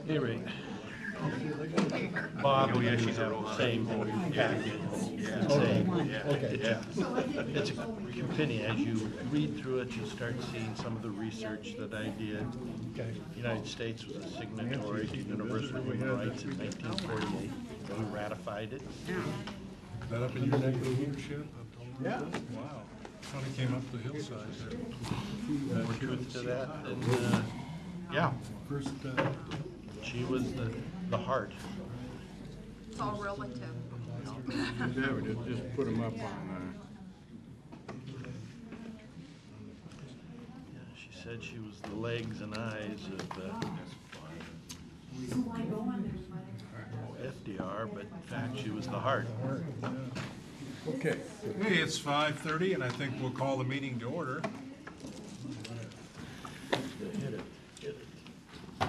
Hey, Ray. Bob, we actually have the same packet. It's a companion. As you read through it, you'll start seeing some of the research that I did. The United States was a signatory to Universal Human Rights in 1948. We ratified it. Is that up in your neck of the woods yet? Yeah. Wow. Kind of came up the hillside there. More truth to that. And, yeah, First, she was the heart. It's all relative. Yeah, we just put them up on, Yeah, she said she was the legs and eyes of FDR, but in fact she was the heart. okay. Hey, it's 5:30, and I think we'll call the meeting to order. Hit it. I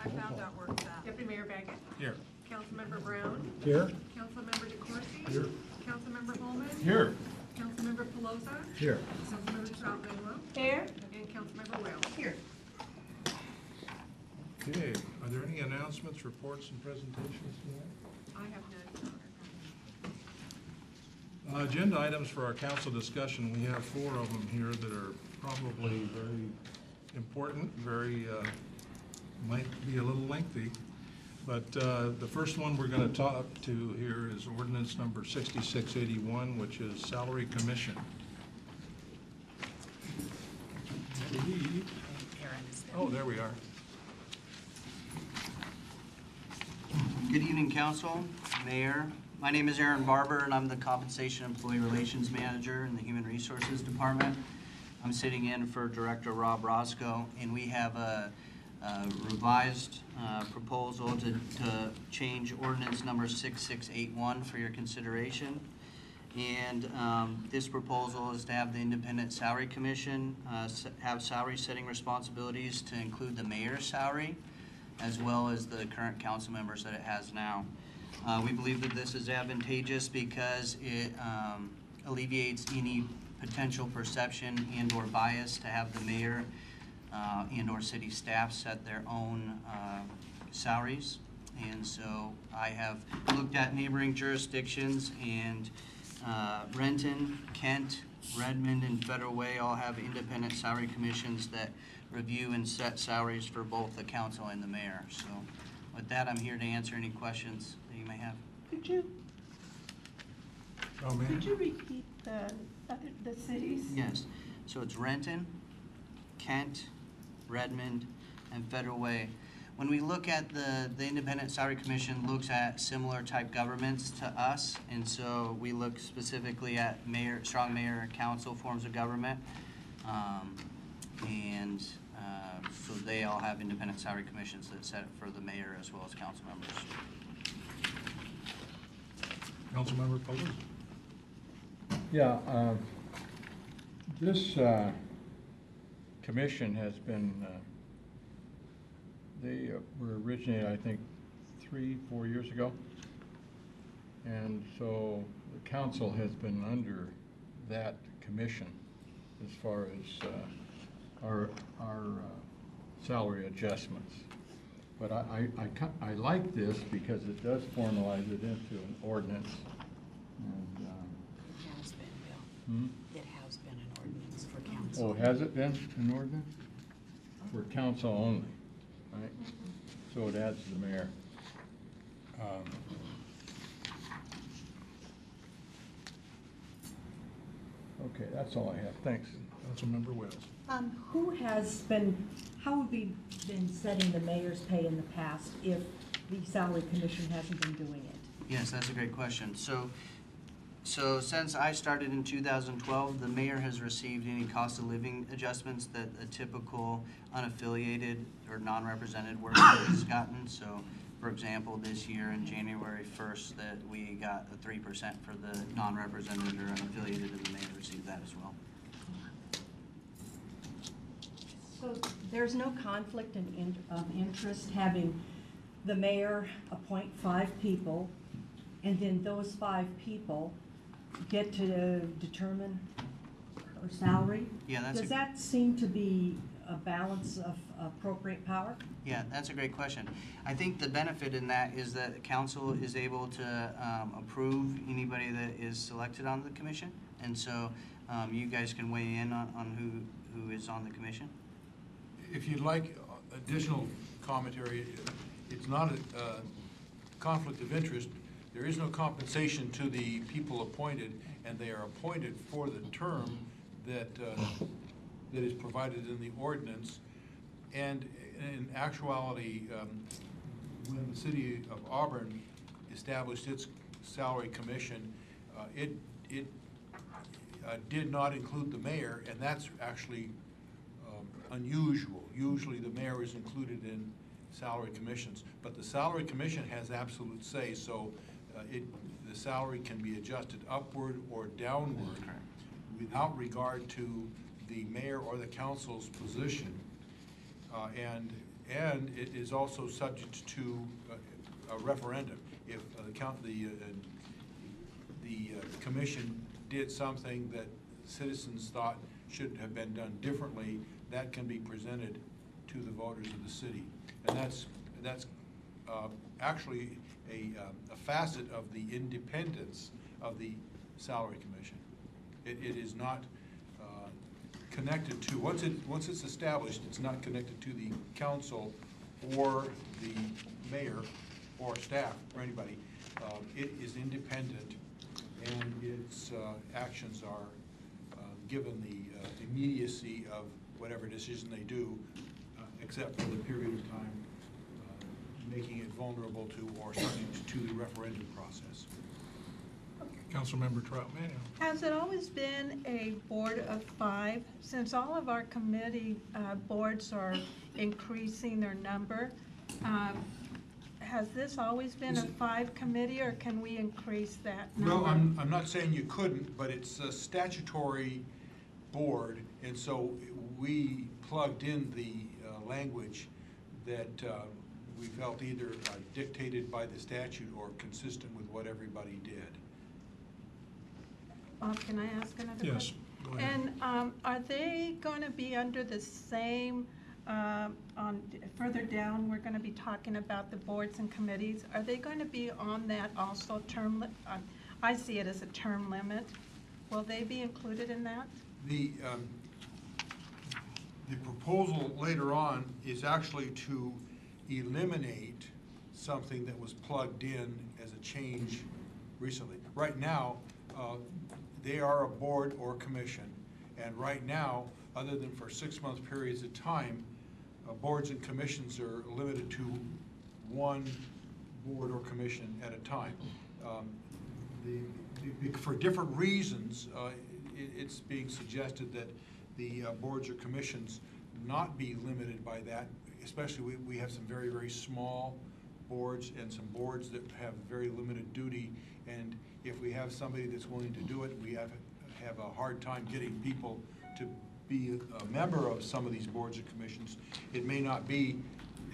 found out where it's at. Deputy Mayor Baggett. Here. Councilmember Brown. Here. Councilmember DeCoursey. Here. Councilmember Holman. Here. Councilmember Pelosa. Here. Councilmember Troutman. Here. And Councilmember Wales. Here. Okay, are there any announcements, reports, and presentations tonight? I have none. Agenda items for our council discussion, we have 4 of them here that are probably very important, might be a little lengthy. But the first one we're going to talk to here is ordinance number 6681, which is salary commission. Oh, there we are. Good evening, Council, Mayor. My name is Aaron Barber, and I'm the Compensation Employee Relations Manager in the Human Resources Department. I'm sitting in for Director Rob Roscoe, and we have a revised proposal to change ordinance number 6681 for your consideration. And this proposal is to have the Independent Salary Commission have salary setting responsibilities to include the mayor's salary, as well as the current council members that it has now. We believe that this is advantageous because it alleviates any potential perception and or bias to have the mayor and or city staff set their own salaries. And so I have looked at neighboring jurisdictions, and Renton, Kent, Redmond, and Federal Way all have independent salary commissions that review and set salaries for both the council and the mayor. So with that, I'm here to answer any questions that you may have. Could you Oh, man. repeat the cities? Yes, so it's Renton, Kent, Redmond, and Federal Way. When we look at the Independent Salary Commission looks at similar type governments to us, and so we look specifically at strong mayor and council forms of government. So they all have independent salary commissions that set it for the mayor as well as council members. Councilmember Pelosi. yeah, this commission has been, they were originated, I think, 3-4 years ago. And so the council has been under that commission as far as our salary adjustments. But I like this because it does formalize it into an ordinance. And, It has been, Bill. It has been an ordinance for council. oh, has it been an ordinance? For council only, right? So it adds the mayor. Okay, that's all I have. Thanks. Councilmember Wales. How have we been setting the mayor's pay in the past if the salary commission hasn't been doing it? Yes, that's a great question. So since I started in 2012, the mayor has received any cost of living adjustments that a typical unaffiliated or non-represented worker has gotten. So, for example, this year in January 1st, that we got a 3% for the non-represented or unaffiliated, and the mayor received that as well. So there's no conflict of interest having the mayor appoint 5 people, and then those 5 people get to determine her salary? Yeah, that's Does that seem to be a balance of appropriate power? Yeah, that's a great question. I think the benefit in that is that the council is able to approve anybody that is selected on the commission. And so you guys can weigh in on who is on the commission. If you'd like additional commentary, it's not a conflict of interest. There is no compensation to the people appointed, and they are appointed for the term that is provided in the ordinance. And in actuality, when the city of Auburn established its salary commission, it did not include the mayor, and that's actually unusual. Usually the mayor is included in salary commissions, but the salary commission has absolute say, so the salary can be adjusted upward or downward without regard to the mayor or the council's position. And it is also subject to a referendum. If the commission did something that citizens thought should have been done differently, that can be presented to the voters of the city. And that's actually a facet of the independence of the salary commission. It is not connected to, once it's established, it's not connected to the council or the mayor or staff or anybody. It is independent, and its actions are given the immediacy of whatever decision they do, except for the period of time making it vulnerable to or subject to the referendum process. Councilmember Troutman. Has it always been a board of 5? Since all of our committee boards are increasing their number, has this always been a 5 committee, or can we increase that number? Well, I'm not saying you couldn't, but it's a statutory board, and so we plugged in the language that we felt either dictated by the statute or consistent with what everybody did. Bob, can I ask another question? Yes, go ahead. And are they going to be under the same, further down, we're going to be talking about the boards and committees. Are they going to be on that also term? I see it as a term limit. Will they be included in that? The proposal later on is actually to eliminate something that was plugged in as a change recently. Right now, they are a board or commission, and right now, other than for 6-month periods of time, boards and commissions are limited to one board or commission at a time. For different reasons, it's being suggested that the boards or commissions not be limited by that. Especially, we have some very, very small boards and some boards that have very limited duty. And if we have somebody that's willing to do it, we have a hard time getting people to be a member of some of these boards or commissions. It may not be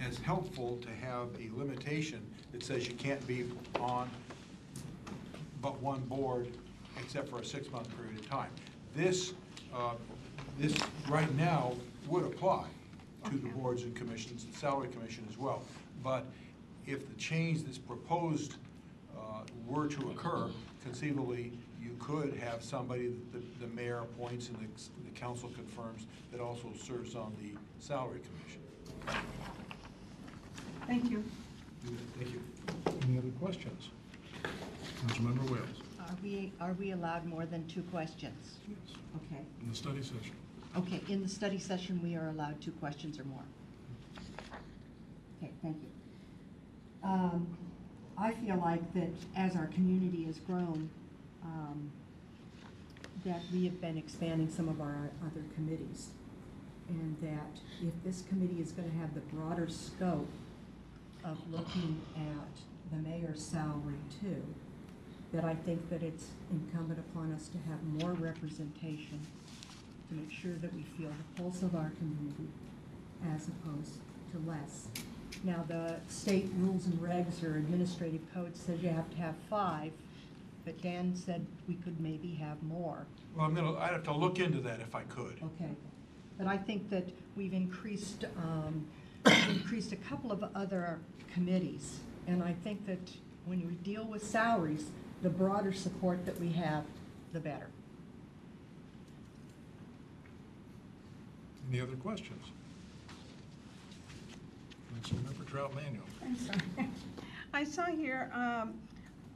as helpful to have a limitation that says you can't be on but one board except for a 6-month period of time. This right now would apply to the boards and commissions, the salary commission as well. But if the change that's proposed were to occur, conceivably you could have somebody that the mayor appoints and the council confirms that also serves on the salary commission. Thank you. Thank you. Any other questions? Councilmember Wales. Are we allowed more than 2 questions? Yes. Okay. In the study session. Okay, in the study session, we are allowed 2 questions or more. Okay, thank you. I feel like that as our community has grown, that we have been expanding some of our other committees. And that if this committee is going to have the broader scope of looking at the mayor's salary too, that I think that it's incumbent upon us to have more representation to make sure that we feel the pulse of our community as opposed to less. Now, the state rules and regs or administrative code says you have to have 5, but Dan said we could maybe have more. Well, I'd have to look into that if I could. Okay. but I think that we've increased a couple of other committees. And I think that when we deal with salaries, the broader support that we have, the better. Any other questions? Councilmember Trout Manuel. I'm sorry. I saw here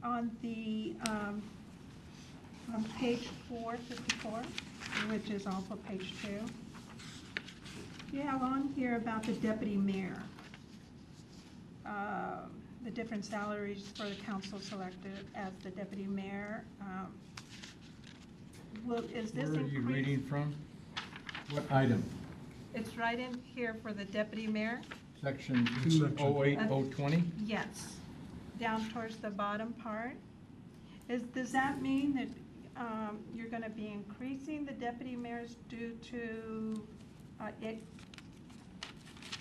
on the on page 454, which is also page 2. You have on here about the deputy mayor, the different salaries for the council selected as the deputy mayor. Is this Where are you reading from? What item? It's right in here for the deputy mayor. Section Section. 208020? Yes, down towards the bottom part. Does that mean that you're going to be increasing the deputy mayors due to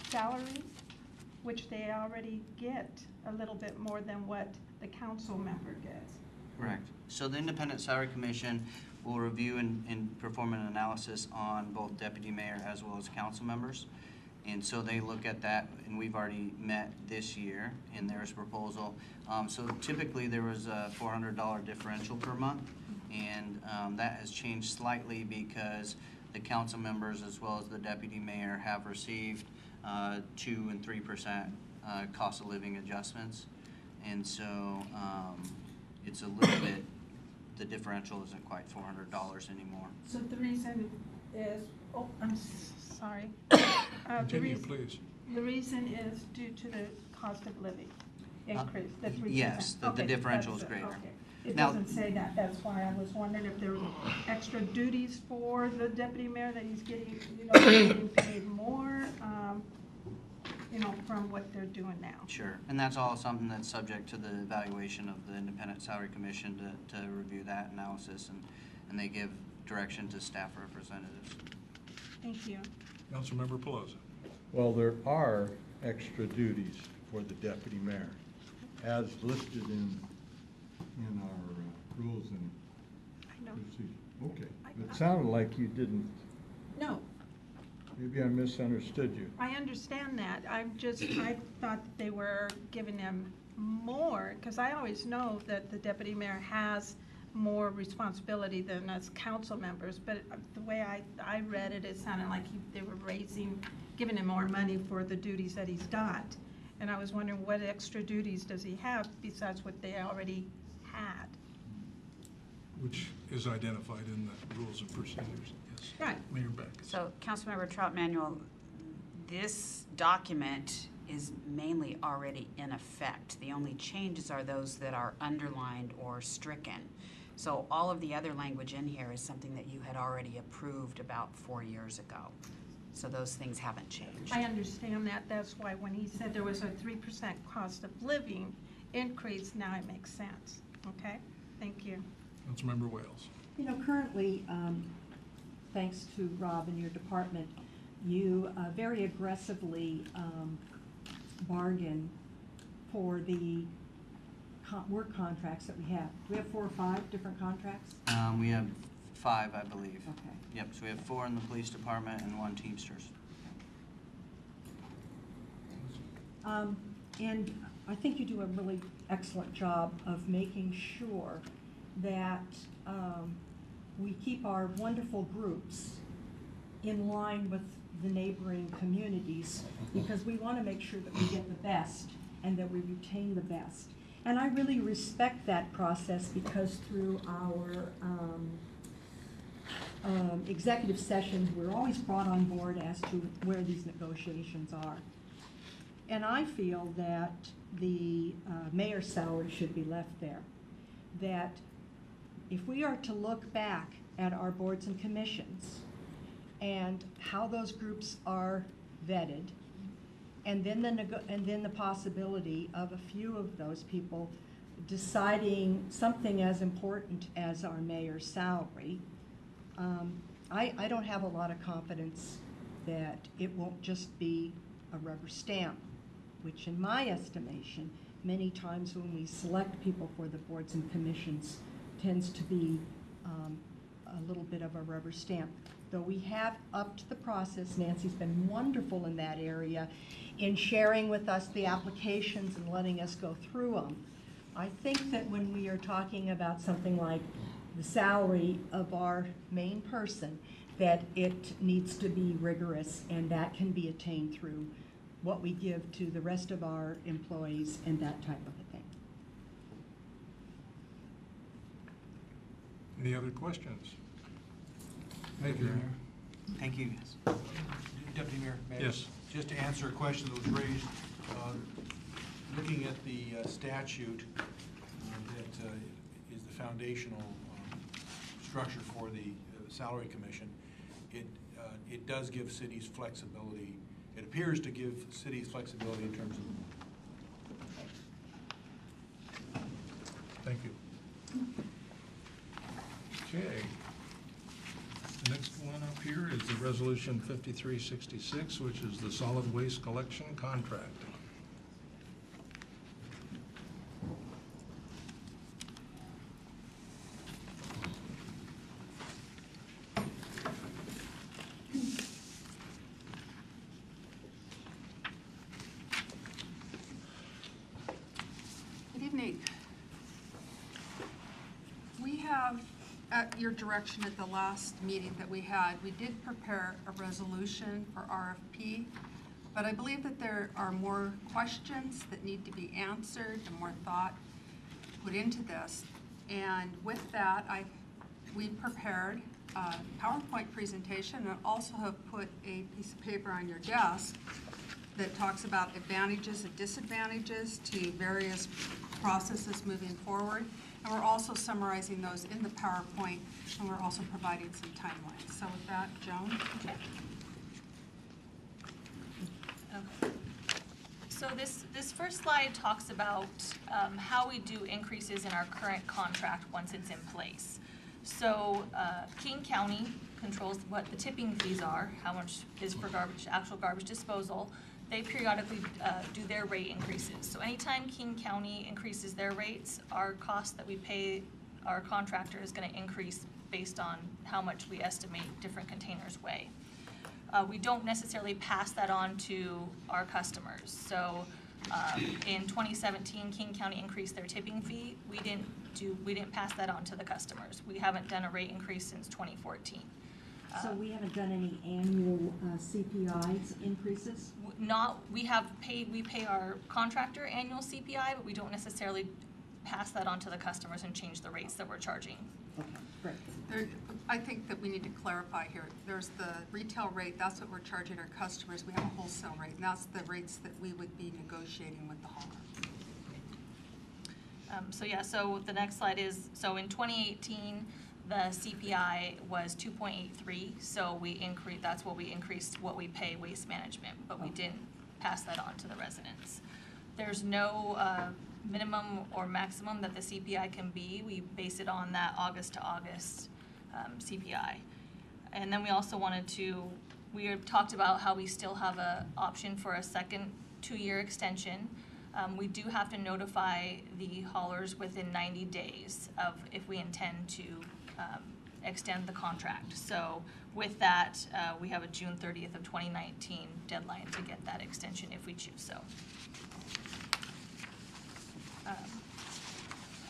salaries, which they already get a little bit more than what the council member gets? Correct. So the Independent Salary Commission will review and perform an analysis on both deputy mayor as well as council members. And so they look at that, and we've already met this year in their proposal. So typically there was a $400 differential per month, and that has changed slightly because the council members as well as the deputy mayor have received 2 and 3% cost of living adjustments. And so it's a little bit, the differential isn't quite $400 anymore. So the reason is, oh, I'm sorry. Continue, please. The reason is due to the cost of living increase, the 3%. Yes, the Okay, differential that's is it, greater. okay. It Now- doesn't say that, that's why I was wondering if there were extra duties for the deputy mayor that he's getting, getting paid more, from what they're doing now. Sure, and that's all something that's subject to the evaluation of the Independent Salary Commission to review that analysis, and they give direction to staff representatives. Thank you. Councilmember Pelosi. Well, there are extra duties for the deputy mayor, as listed in our rules and I know. procedures. Okay, it sounded like you didn't, No, maybe I misunderstood you. I understand that. I thought that they were giving them more, because I always know that the deputy mayor has more responsibility than us council members, but the way I read it, it sounded like they were giving him more money for the duties that he's got. And I was wondering, what extra duties does he have besides what they already had? Which is identified in the rules and procedures. Yes. Right. Mayor Beck. So, Councilmember Trout Manuel, this document is mainly already in effect. The only changes are those that are underlined or stricken. So all of the other language in here is something that you had already approved about 4 years ago. So those things haven't changed. I understand that. That's why when he said there was a 3% cost of living increase, now it makes sense. Okay? Thank you. Councilmember Wales. Currently, thanks to Rob and your department, you very aggressively bargain for the work contracts that we have. We have 4 or 5 different contracts? We have 5, I believe. Okay. Yep, so we have 4 in the police department and 1 Teamsters. And I think you do a really excellent job of making sure that we keep our wonderful groups in line with the neighboring communities, because we want to make sure that we get the best and that we retain the best. And I really respect that process, because through our executive sessions, we're always brought on board as to where these negotiations are. And I feel that the mayor's salary should be left there. That if we are to look back at our boards and commissions and how those groups are vetted, and then the possibility of a few of those people deciding something as important as our mayor's salary, I don't have a lot of confidence that it won't just be a rubber stamp, which in my estimation, many times when we select people for the boards and commissions, tends to be a little bit of a rubber stamp. though we have upped the process. Nancy's been wonderful in that area in sharing with us the applications and letting us go through them. I think that when we are talking about something like the salary of our main person, that it needs to be rigorous, and that can be attained through what we give to the rest of our employees and that type of a thing. Any other questions? Thank you. Thank you, guys. Deputy Mayor, may I Yes. just to answer a question that was raised, looking at the statute that is the foundational structure for the salary commission, it does give cities flexibility. It appears to give cities flexibility in terms of. Thank you. Okay. The next one up here is the Resolution 5366, which is the solid waste collection contract. Good evening. We have, at your direction at the last meeting that we had, we did prepare a resolution for RFP, but I believe that there are more questions that need to be answered and more thought put into this. And with that, we prepared a PowerPoint presentation and also have put a piece of paper on your desk that talks about advantages and disadvantages to various processes moving forward. And we're also summarizing those in the PowerPoint, and we're also providing some timelines. So with that, Joan? Okay. So this first slide talks about how we do increases in our current contract once it's in place. So King County controls what the tipping fees are, how much is for garbage, actual garbage disposal. They periodically do their rate increases. So anytime King County increases their rates, our cost that we pay our contractor is going to increase based on how much we estimate different containers weigh. We don't necessarily pass that on to our customers. So in 2017, King County increased their tipping fee. We didn't pass that on to the customers. We haven't done a rate increase since 2014. So we haven't done any annual CPI increases? We pay our contractor annual CPI, but we don't necessarily pass that on to the customers and change the rates that we're charging. Okay, great. I think that we need to clarify here. There's the retail rate, that's what we're charging our customers. We have a wholesale rate, and that's the rates that we would be negotiating with the hauler. So the next slide is, so in 2018, the CPI was 2.83, so that's what we increased what we pay Waste Management, but we didn't pass that on to the residents. There's no minimum or maximum that the CPI can be. We base it on that August to August CPI. And then we also we had talked about how we still have an option for a second 2-year extension. We do have to notify the haulers within 90 days of if we intend to extend the contract. So with that, we have a June 30th of 2019 deadline to get that extension if we choose so.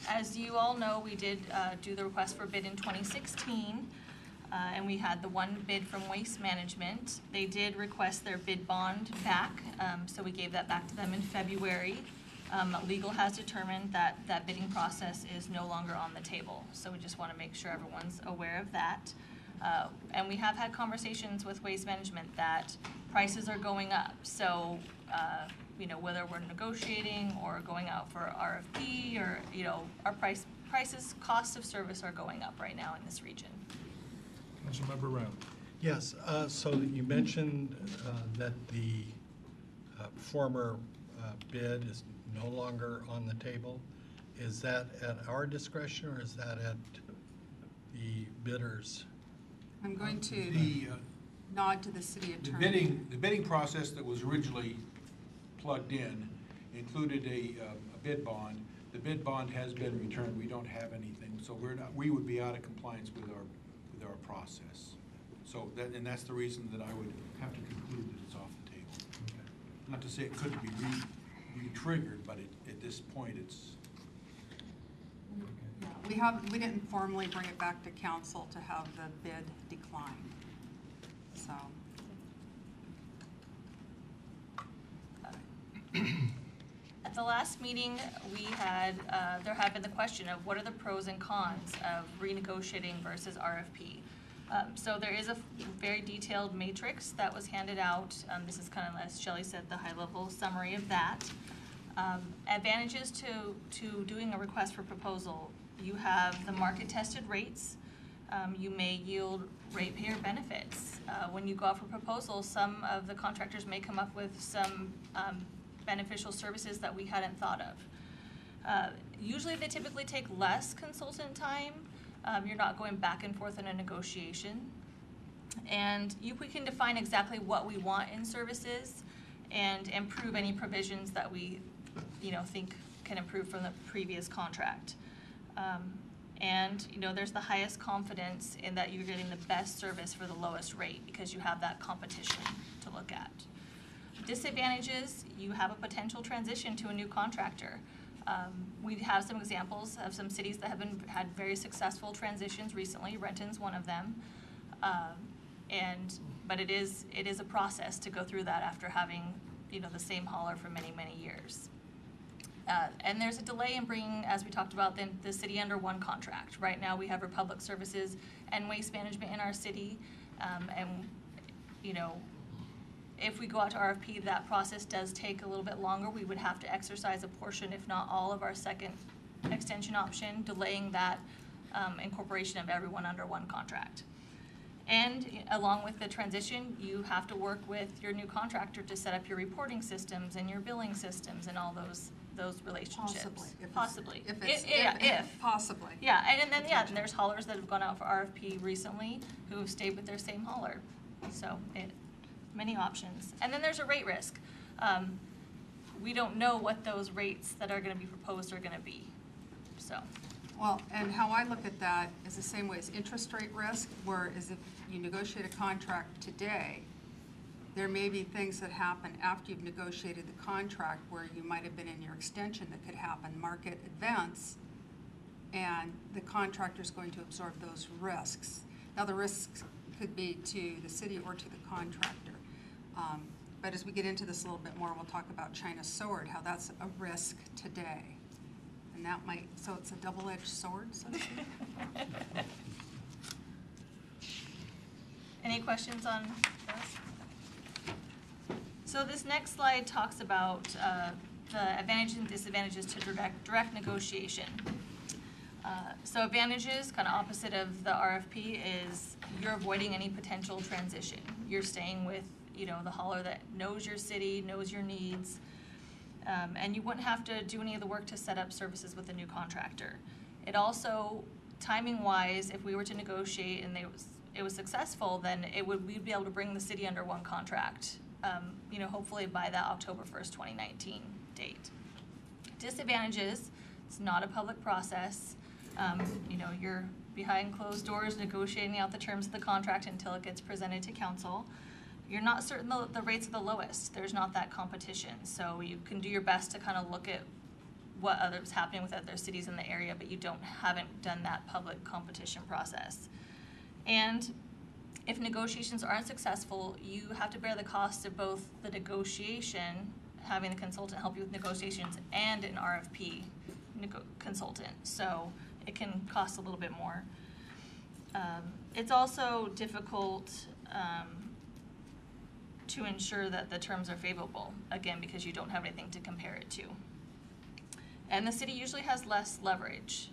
As you all know, we did do the request for bid in 2016, and we had the one bid from Waste Management. They did request their bid bond back, so we gave that back to them in February. Legal has determined that that bidding process is no longer on the table, so we just want to make sure everyone's aware of that. And we have had conversations with Waste Management that prices are going up, so whether we're negotiating or going out for RFP or our prices, costs of service are going up right now in this region. Councilmember Brown. Yes, so you mentioned that the former bid is no longer on the table. Is that at our discretion or is that at the bidders? I'm going to The nod to the city attorney. The bidding process that was originally plugged in included a bid bond. The bid bond has been returned. We don't have anything, so we would be out of compliance with our process. So that, and that's the reason that I would have to conclude that it's off the table. Not to say it couldn't be re-triggered, but at this point, it's. We didn't formally bring it back to council to have the bid declined, so. At the last meeting, we had, there had been the question of what are the pros and cons of renegotiating versus RFP. So there is a very detailed matrix that was handed out. This is kind of, as Shelley said, the high-level summary of that. Advantages to doing a request for proposal. You have the market-tested rates. You may yield ratepayer benefits. When you go out for proposal, some of the contractors may come up with some beneficial services that we hadn't thought of. Usually they typically take less consultant time. You're not going back and forth in a negotiation. And we can define exactly what we want in services and improve any provisions that we think can improve from the previous contract. And there's the highest confidence in that you're getting the best service for the lowest rate because you have that competition to look at. Disadvantages, you have a potential transition to a new contractor. We have some examples of some cities that have had very successful transitions recently. Renton's one of them. But it is a process to go through that after having the same hauler for many, many years. And there's a delay in bringing, as we talked about, the city under one contract. Right now we have Republic Services and Waste Management in our city, if we go out to RFP, that process does take a little bit longer. We would have to exercise a portion, if not all, of our second extension option, delaying that incorporation of everyone under one contract. And along with the transition, you have to work with your new contractor to set up your reporting systems and your billing systems and all those relationships. Possibly. If. Possibly. Yeah, and then and there's haulers that have gone out for RFP recently who have stayed with their same hauler. So many options. And then there's a rate risk. We don't know what those rates that are going to be proposed are going to be. So. Well, and how I look at that is the same way as interest rate risk, whereas if you negotiate a contract today, there may be things that happen after you've negotiated the contract where you might have been in your extension that could happen, market events, and the contractor's going to absorb those risks. Now, the risks could be to the city or to the contractor. But as we get into this a little bit more, we'll talk about China sword, how that's a risk today. And that might, so it's a double-edged sword, so to speak. Any questions on this? So this next slide talks about the advantages and disadvantages to direct negotiation. So advantages, kind of opposite of the RFP, is you're avoiding any potential transition. You're staying with the hauler that knows your city, knows your needs, and you wouldn't have to do any of the work to set up services with a new contractor. It also, timing-wise, if we were to negotiate and it was successful, then we'd be able to bring the city under one contract, hopefully by that October 1st, 2019 date. Disadvantages, it's not a public process. You're behind closed doors negotiating out the terms of the contract until it gets presented to council. You're not certain the rates are the lowest. There's not that competition. So you can do your best to kind of look at what others happening with other cities in the area, but you haven't done that public competition process. And if negotiations aren't successful, you have to bear the cost of both the negotiation, having the consultant help you with negotiations, and an RFP consultant. So it can cost a little bit more. It's also difficult to ensure that the terms are favorable, again, because you don't have anything to compare it to. And the city usually has less leverage.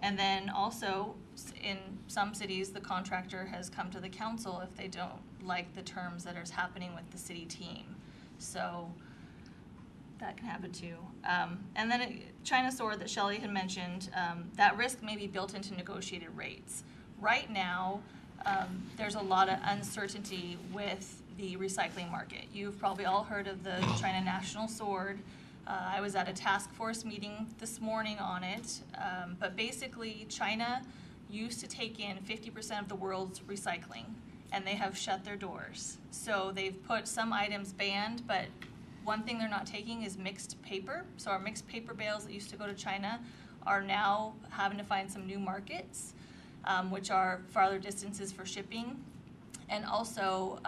And then also, in some cities, the contractor has come to the council if they don't like the terms that are happening with the city team. So that can happen too. And then China sword that Shelley had mentioned, that risk may be built into negotiated rates. Right now, there's a lot of uncertainty with the recycling market. You've probably all heard of the China national sword. I was at a task force meeting this morning on it, but basically China used to take in 50% of the world's recycling, and they have shut their doors. So they've put some items banned, but one thing they're not taking is mixed paper. So our mixed paper bales that used to go to China are now having to find some new markets, which are farther distances for shipping, and also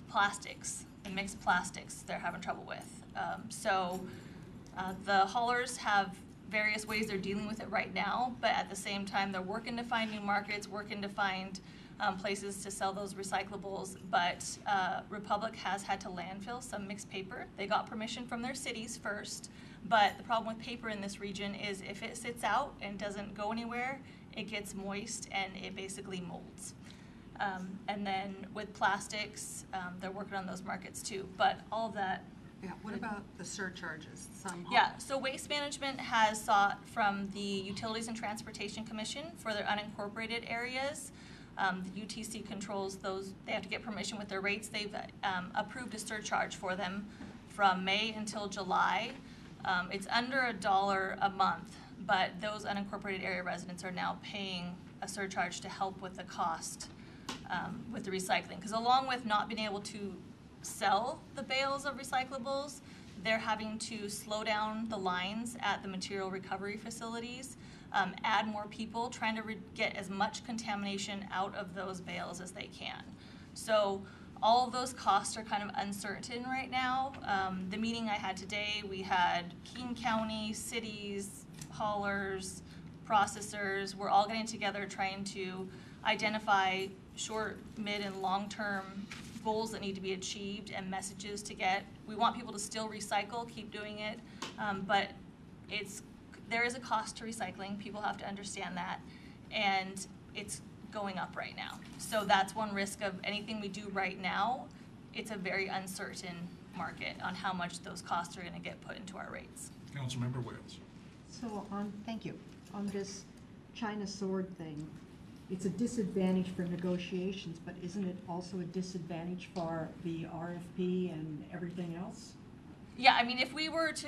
plastics, the mixed plastics they're having trouble with. The haulers have various ways they're dealing with it right now, but at the same time they're working to find new markets, working to find places to sell those recyclables. But Republic has had to landfill some mixed paper. They got permission from their cities first, but the problem with paper in this region is if it sits out and doesn't go anywhere, it gets moist and it basically molds. And then with plastics, they're working on those markets too. But all of that. Yeah, what about the surcharges? Yeah, so Waste Management has sought from the Utilities and Transportation Commission for their unincorporated areas. The UTC controls those, they have to get permission with their rates. They've approved a surcharge for them from May until July. It's under $1 a month, but those unincorporated area residents are now paying a surcharge to help with the cost with the recycling. Because along with not being able to sell the bales of recyclables, they're having to slow down the lines at the material recovery facilities, add more people, trying to get as much contamination out of those bales as they can. So all of those costs are kind of uncertain right now. The meeting I had today, we had Keene County, cities, haulers, processors. We're all getting together trying to identify short, mid, and long-term goals that need to be achieved and messages to get. We want people to still recycle, keep doing it, but there is a cost to recycling. People have to understand that, and it's going up right now. So that's one risk of anything we do right now. It's a very uncertain market on how much those costs are going to get put into our rates. Councilmember Wales. So thank you. On this China sword thing, it's a disadvantage for negotiations, but isn't it also a disadvantage for the RFP and everything else? Yeah, I mean, if we were to,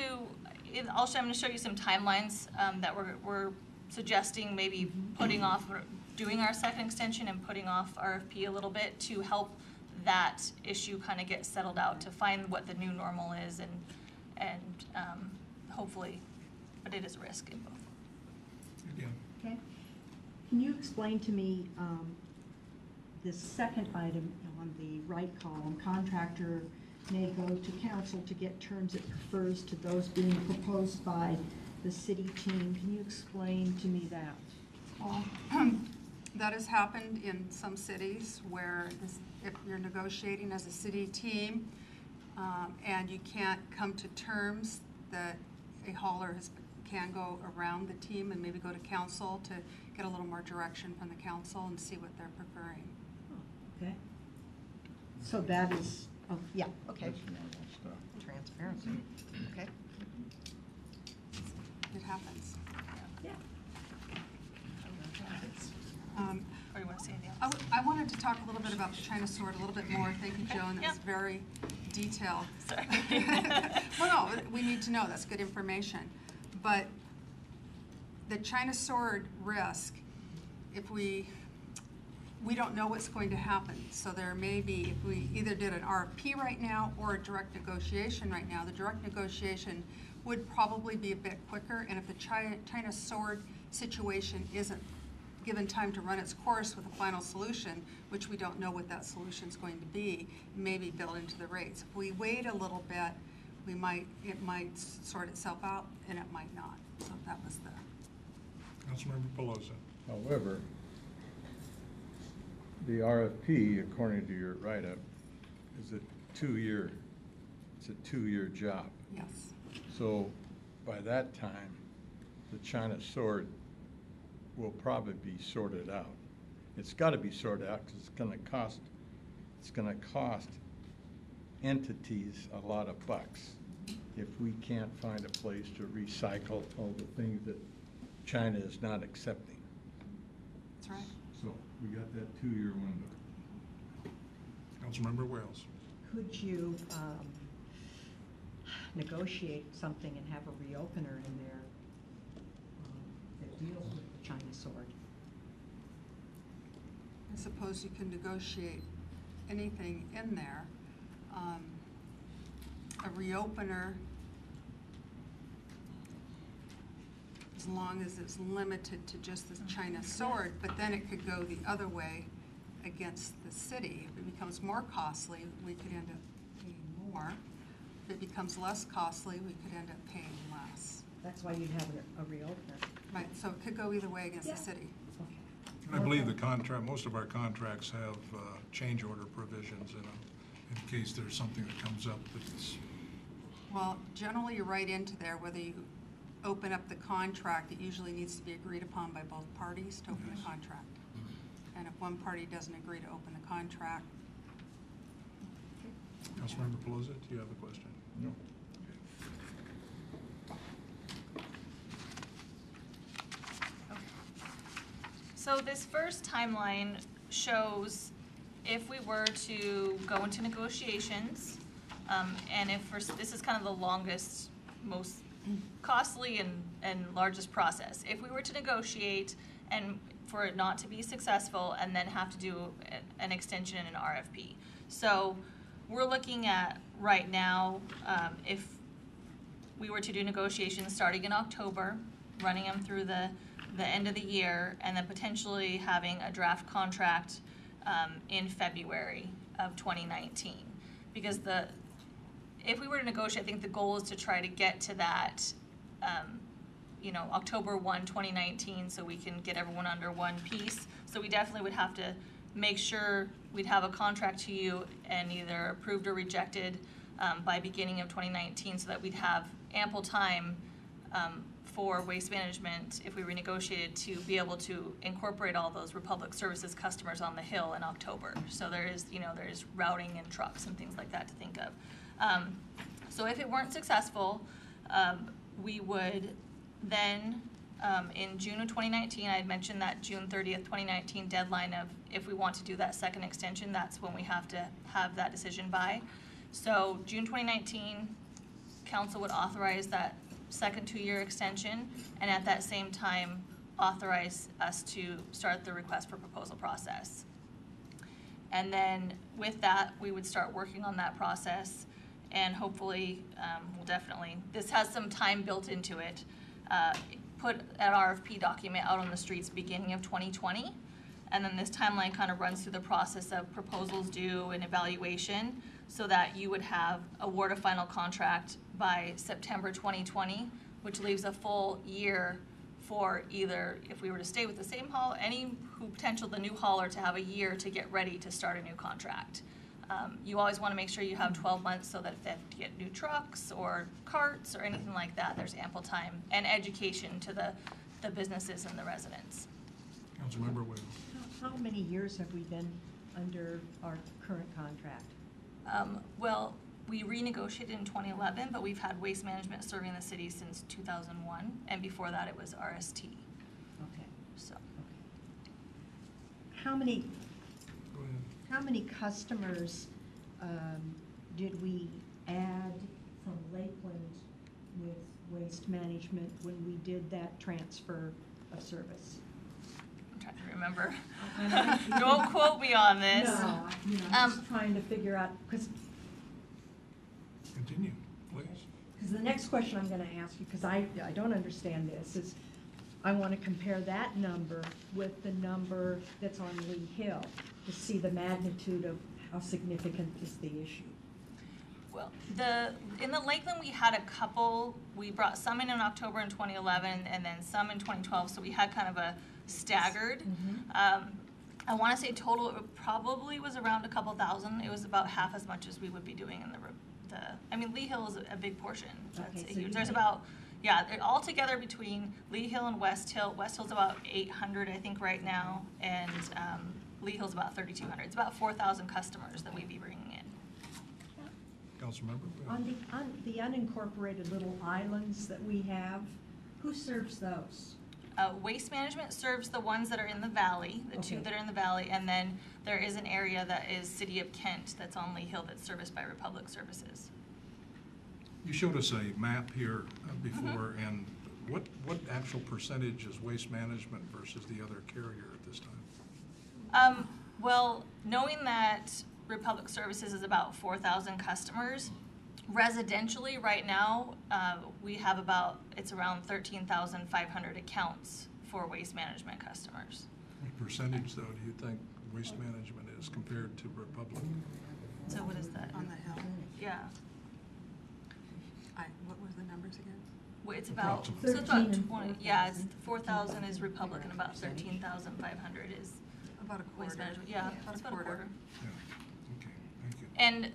I'm going to show you some timelines that we're suggesting maybe putting off, doing our second extension and putting off RFP a little bit to help that issue kind of get settled out, to find what the new normal is, and hopefully, but it is a risk in both. Again. Okay. Can you explain to me the second item on the right column, contractor may go to council to get terms it prefers to those being proposed by the city team. Can you explain to me that? That has happened in some cities where if you're negotiating as a city team and you can't come to terms, that a hauler can go around the team and maybe go to council to get a little more direction from the council and see what they're preferring. Okay. So that is, oh, yeah, okay. That's normal stuff. Transparency, okay. It happens. Yeah. Or you want to say anything else? I wanted to talk a little bit about the China sword a little bit more. Thank you, Joan. That was very detailed. Sorry. Well, no, we need to know. That's good information. But the China sword risk, if we don't know what's going to happen. So there may be, if we either did an RFP right now or a direct negotiation right now, the direct negotiation would probably be a bit quicker. And if the China sword situation isn't given time to run its course with a final solution, which we don't know what that solution is going to be, maybe built into the rates. If we wait a little bit, it might sort itself out, and it might not. So that was the. Councilmember Pelosi. However, the RFP, according to your write-up, is a two-year job. Yes. So by that time, the China sword will probably be sorted out. It's got to be sorted out because it's going to cost entities a lot of bucks if we can't find a place to recycle all the things that China is not accepting. That's right. So we got that two-year window. Councilmember Wales. Could you negotiate something and have a reopener in there that deals with the China sword? suppose you can negotiate anything in there. A reopener, as long as it's limited to just the China sword, but then it could go the other way against the city. If it becomes more costly, we could end up paying more. If it becomes less costly, we could end up paying less. That's why you'd have a reopener. Right, so it could go either way against Yeah. the city. Okay. I believe the contract, most of our contracts have change order provisions in them, in case there's something that comes up that's, Well, generally, you write into there whether you open up the contract, it usually needs to be agreed upon by both parties to open the contract. And if one party doesn't agree to open the contract, Councilmember Pelosi, do you have a question? No. So this first timeline shows if we were to go into negotiations, and if this is kind of the longest, most costly and largest process. If we were to negotiate and for it not to be successful and then have to do an extension and an RFP. So we're looking at right now, if we were to do negotiations starting in October, running them through the end of the year, and then potentially having a draft contract in February of 2019. Because if we were to negotiate, I think the goal is to try to get to that, October 1, 2019, so we can get everyone under one piece. So we definitely would have to make sure we'd have a contract to you and either approved or rejected by beginning of 2019, so that we'd have ample time for waste management, if we renegotiated, to be able to incorporate all those Republic Services customers on the Hill in October. So there's routing and trucks and things like that to think of. So if it weren't successful, we would then, in June of 2019, I had mentioned that June 30th, 2019 deadline of if we want to do that second extension, that's when we have to have that decision by. So June 2019, council would authorize that second 2-year extension, and at that same time authorize us to start the request for proposal process. And then with that, we would start working on that process, and hopefully we'll definitely, this has some time built into it, put an RFP document out on the streets beginning of 2020, and then this timeline kind of runs through the process of proposals due and evaluation, so that you would have award a final contract by September 2020, which leaves a full year for either, if we were to stay with the same haul, the new hauler to have a year to get ready to start a new contract. You always want to make sure you have 12 months so that if they have to get new trucks or carts or anything like that, there's ample time and education to the businesses and the residents. Councilmember Wade. How many years have we been under our current contract? Well, we renegotiated in 2011, but we've had Waste Management serving the city since 2001, and before that it was RST. Okay. So. How many Go ahead. How many customers did we add from Lakeland with Waste Management when we did that transfer of service? I'm trying to remember. Don't quote me on this. No, I'm just trying to figure out, because Continue, please. the next question I'm going to ask you, because I don't understand this, is I want to compare that number with the number that's on Lee Hill to see the magnitude of how significant is the issue. Well, in the Lakeland, we had a couple. We brought some in October in 2011, and then some in 2012. So we had kind of a staggered. I want to say total, it probably was around a couple thousand. It was about half as much as we would be doing in Lee Hill is a big portion. Okay, That's so huge. There's about, all together between Lee Hill and West Hill. West Hill's about 800, I think, right now, and Lee Hill's about 3,200. It's about 4,000 customers that we'd be bringing in. Councilmember? On the unincorporated little islands that we have, who serves those? Waste Management serves the ones that are in the valley, the two Okay. that are in the valley, and then there is an area that is City of Kent that's on Lee Hill that's serviced by Republic Services. You showed us a map here before, and what actual percentage is Waste Management versus the other carrier at this time? Well, knowing that Republic Services is about 4,000 customers, residentially right now, we have it's around 13,500 accounts for waste management customers. What percentage, though, do you think waste management is compared to Republic? So what is that? On the hill. Yeah. What was the numbers again? Well, it's about, so Approximately. it's about 20, yeah, it's 4,000 is Republic and about 13,500 is About a quarter. waste management. Yeah, it's about a quarter. Yeah, okay, thank you. And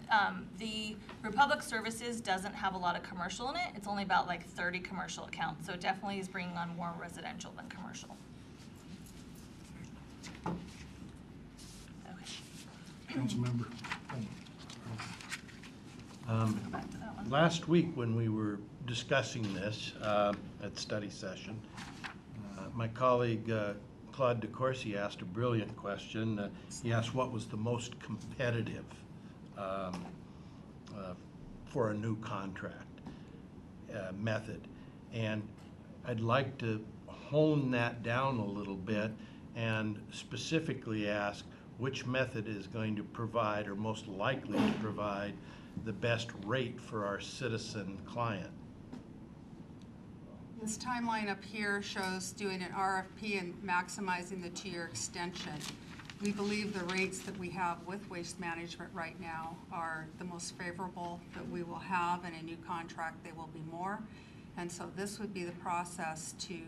the Republic Services doesn't have a lot of commercial in it. It's only about like 30 commercial accounts, so it definitely is bringing on more residential than commercial. Okay. Councilmember Pullman. Go back to that one. Last week, when we were discussing this at study session, my colleague Claude DeCourcy asked a brilliant question. He asked what was the most competitive for a new contract method. And I'd like to hone that down a little bit and specifically ask which method is going to provide, or most likely to provide, the best rate for our citizen client. This timeline up here shows doing an RFP and maximizing the 2-year extension. We believe the rates that we have with waste management right now are the most favorable that we will have. In a new contract, they will be more. And so this would be the process to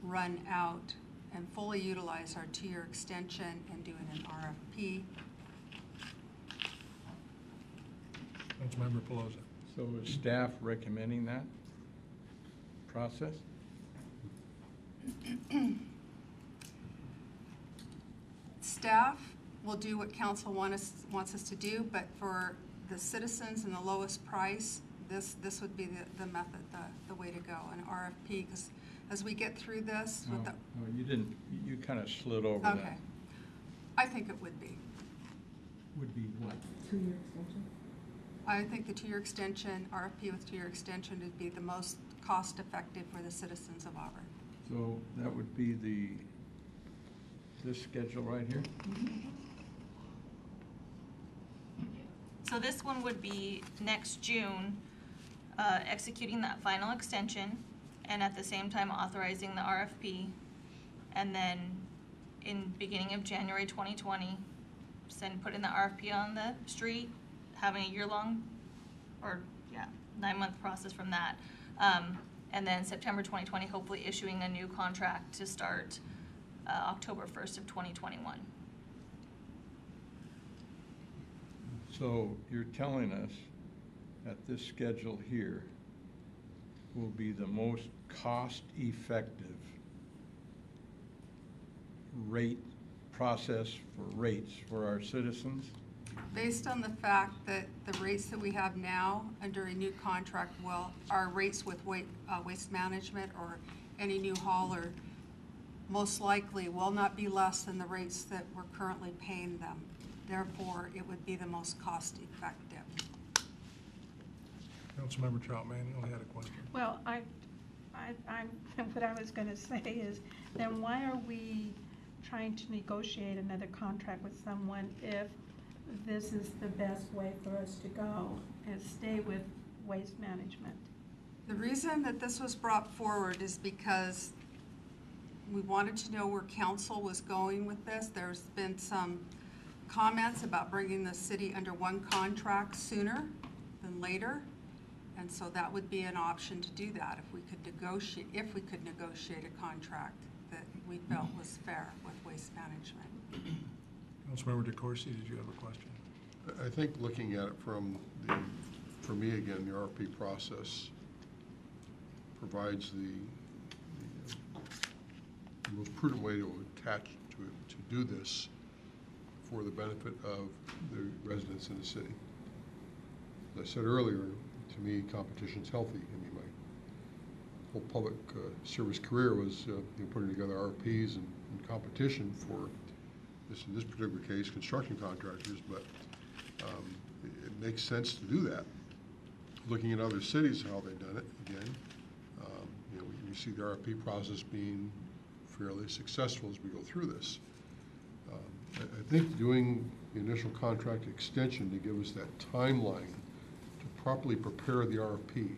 run out and fully utilize our 2-year extension and doing an RFP. Councilmember Pelosi. So is staff recommending that process? Staff will do what council wants us to do, but for the citizens and the lowest price, this would be the method, the way to go, an RFP, because as we get through this with No, the, you didn't, you kind of slid over that. okay. I think it would be. Would be what? 2-year extension? I think the 2-year extension, RFP with 2-year extension would be the most cost-effective for the citizens of Auburn. So that would be this schedule right here? So this one would be next June, executing that final extension, and at the same time authorizing the RFP. And then in beginning of January 2020, putting the RFP on the street, having a year-long, or 9-month process from that. And then September 2020, hopefully issuing a new contract to start October 1st of 2021. So you're telling us that this schedule here will be the most cost-effective rate process for rates for our citizens? Based on the fact that the rates that we have now under a new contract, our rates with waste management or any new hauler most likely will not be less than the rates that we're currently paying them. Therefore, it would be the most cost-effective. Councilmember Troutman, you only had a question. Well, what I was going to say is, then why are we trying to negotiate another contract with someone if this is the best way for us to go and stay with waste management? The reason that this was brought forward is because we wanted to know where council was going with this. There's been some comments about bringing the city under one contract sooner than later. And so that would be an option to do that if we could negotiate a contract that we felt was fair with waste management. Councilmember DeCourcy, did you have a question? I think looking at it from for me again, the RFP process provides the most prudent way to attach to do this for the benefit of the residents in the city. As I said earlier, to me, competition's healthy. I mean, my whole public service career was putting together RFPs and competition for this, in this particular case, construction contractors, but it makes sense to do that. Looking at other cities, how they've done it, again, we see the RFP process being fairly successful as we go through this. I think doing the initial contract extension to give us that timeline to properly prepare the RFP,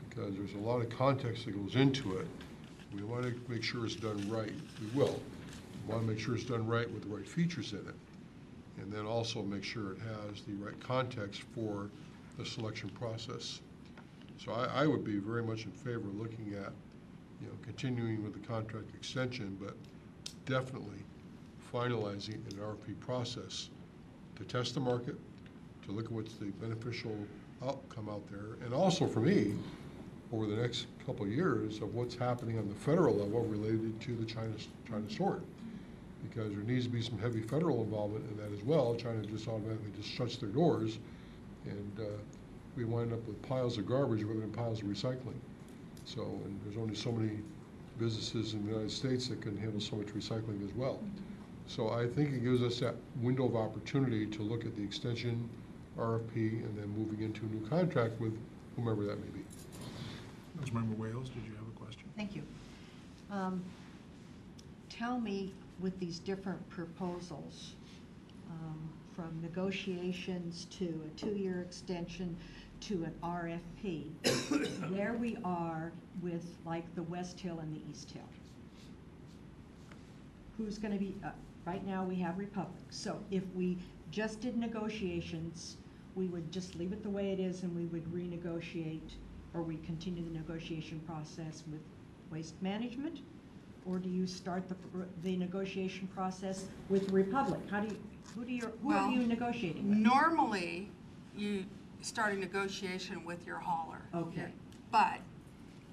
because there's a lot of context that goes into it. We want to make sure it's done right. We will. We want to make sure it's done right with the right features in it. And then also make sure it has the right context for the selection process. So I would be very much in favor of looking at, continuing with the contract extension, but definitely finalizing an RFP process to test the market, to look at what's the beneficial outcome out there, and also for me, over the next couple of years, of what's happening on the federal level related to the China sword. Because there needs to be some heavy federal involvement in that as well. China just automatically just shuts their doors, and we wind up with piles of garbage rather than piles of recycling. So, and there's only so many businesses in the United States that can handle so much recycling as well. So I think it gives us that window of opportunity to look at the extension RFP and then moving into a new contract with whomever that may be. Councilmember Wales, did you have a question? Thank you. Tell me, with these different proposals, from negotiations to a 2-year extension to an RFP, where we are with like the West Hill and the East Hill. Who's going to be, right now we have Republic. So if we just did negotiations, we would just leave it the way it is and we would renegotiate, or we continue the negotiation process with Waste Management? Or do you start the negotiation process with Republic? Who are you negotiating with? Normally, you start a negotiation with your hauler. Okay. But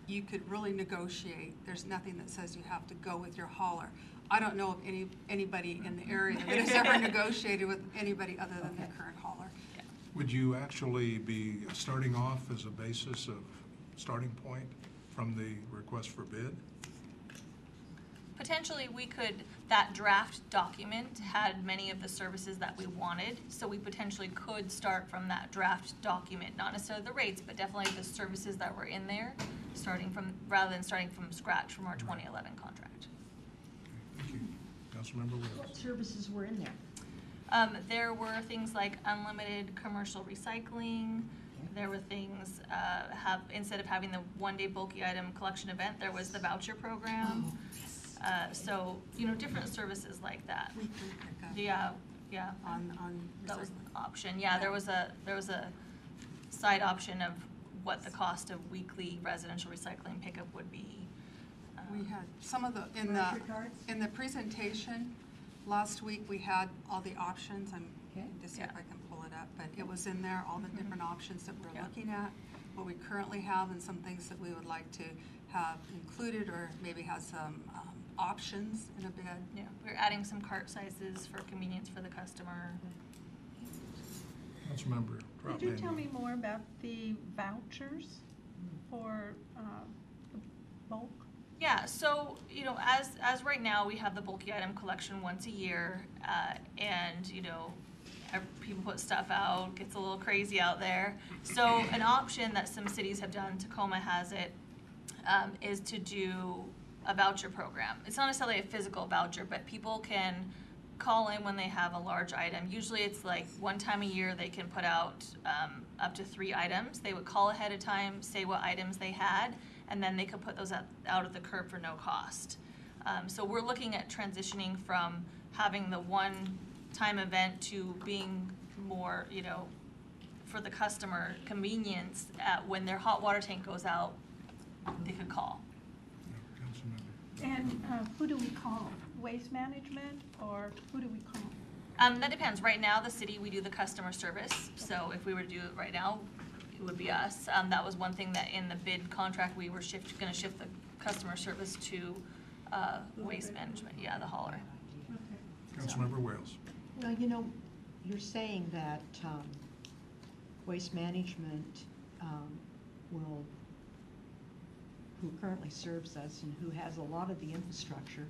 you could really negotiate. There's nothing that says you have to go with your hauler. I don't know of anybody in the area that has ever negotiated with anybody other than the current hauler. Would you actually be starting off as a basis of starting point from the request for bid? Potentially, we could, that draft document had many of the services that we wanted, so we potentially could start from that draft document, not necessarily the rates, but definitely the services that were in there, rather than starting from scratch from our 2011 contract. Thank you. Councilmember Williams. What services were in there? There were things like unlimited commercial recycling. There were things, instead of having the one-day bulky item collection event, there was the voucher program. So, different services like that. Weekly pickup. Yeah. On That was an option. Yeah, there was a side option of what the cost of weekly residential recycling pickup would be. We had some of Grocery cards? in the presentation last week, we had all the options. I'm Okay. to see if Yeah. I can pull it up, but it was in there, all the different options that we're Yeah. looking at, what we currently have, and some things that we would like to have included, or maybe have some options in a bid. Yeah, we're adding some cart sizes for convenience for the customer. Councilmember Could you tell Troutman. me more about the vouchers for the bulk? Yeah, so, as right now, we have the bulky item collection once a year, and, people put stuff out, gets a little crazy out there. So an option that some cities have done, Tacoma has it, is to do a voucher program. It's not necessarily a physical voucher, but people can call in when they have a large item. Usually it's like one time a year they can put out up to 3 items. They would call ahead of time, say what items they had, and then they could put those out at the curb for no cost. So we're looking at transitioning from having the one-time event to being more, for the customer convenience when their hot water tank goes out, they could call. Councilmember. And who do we call? Waste Management, or who do we call? That depends. Right now, the city, we do the customer service. So if we were to do it right now, it would be us. That was one thing that in the bid contract, we were going to shift the customer service to Waste Management. Yeah, the hauler. Councilmember Wales. Well, you're saying that Waste Management who currently serves us and who has a lot of the infrastructure,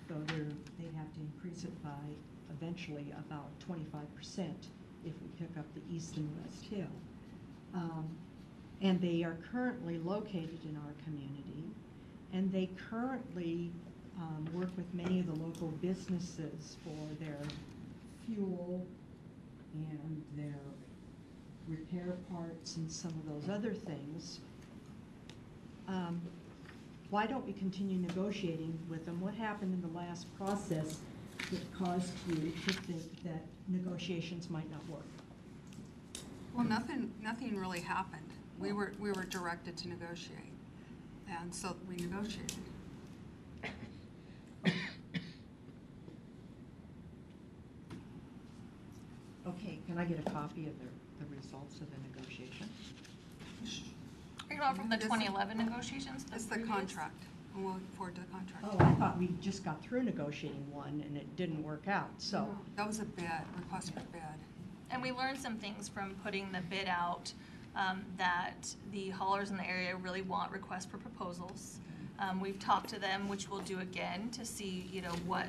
though they'd have to increase it by eventually about 25% if we pick up the East and West Hill. And they are currently located in our community, and they currently work with many of the local businesses for their fuel and their repair parts and some of those other things. Why don't we continue negotiating with them? What happened in the last process that caused you to think that negotiations might not work? Well, nothing really happened. We were directed to negotiate, and so we negotiated. Okay, can I get a copy of the results of the negotiation? Are you going from the 2011 negotiations? It's the previous? contract, and we'll look forward to the contract. Oh, I thought we just got through negotiating one and it didn't work out, so. That was a bid, request for bid. And we learned some things from putting the bid out, that the haulers in the area really want requests for proposals. We've talked to them, which we'll do again, to see, what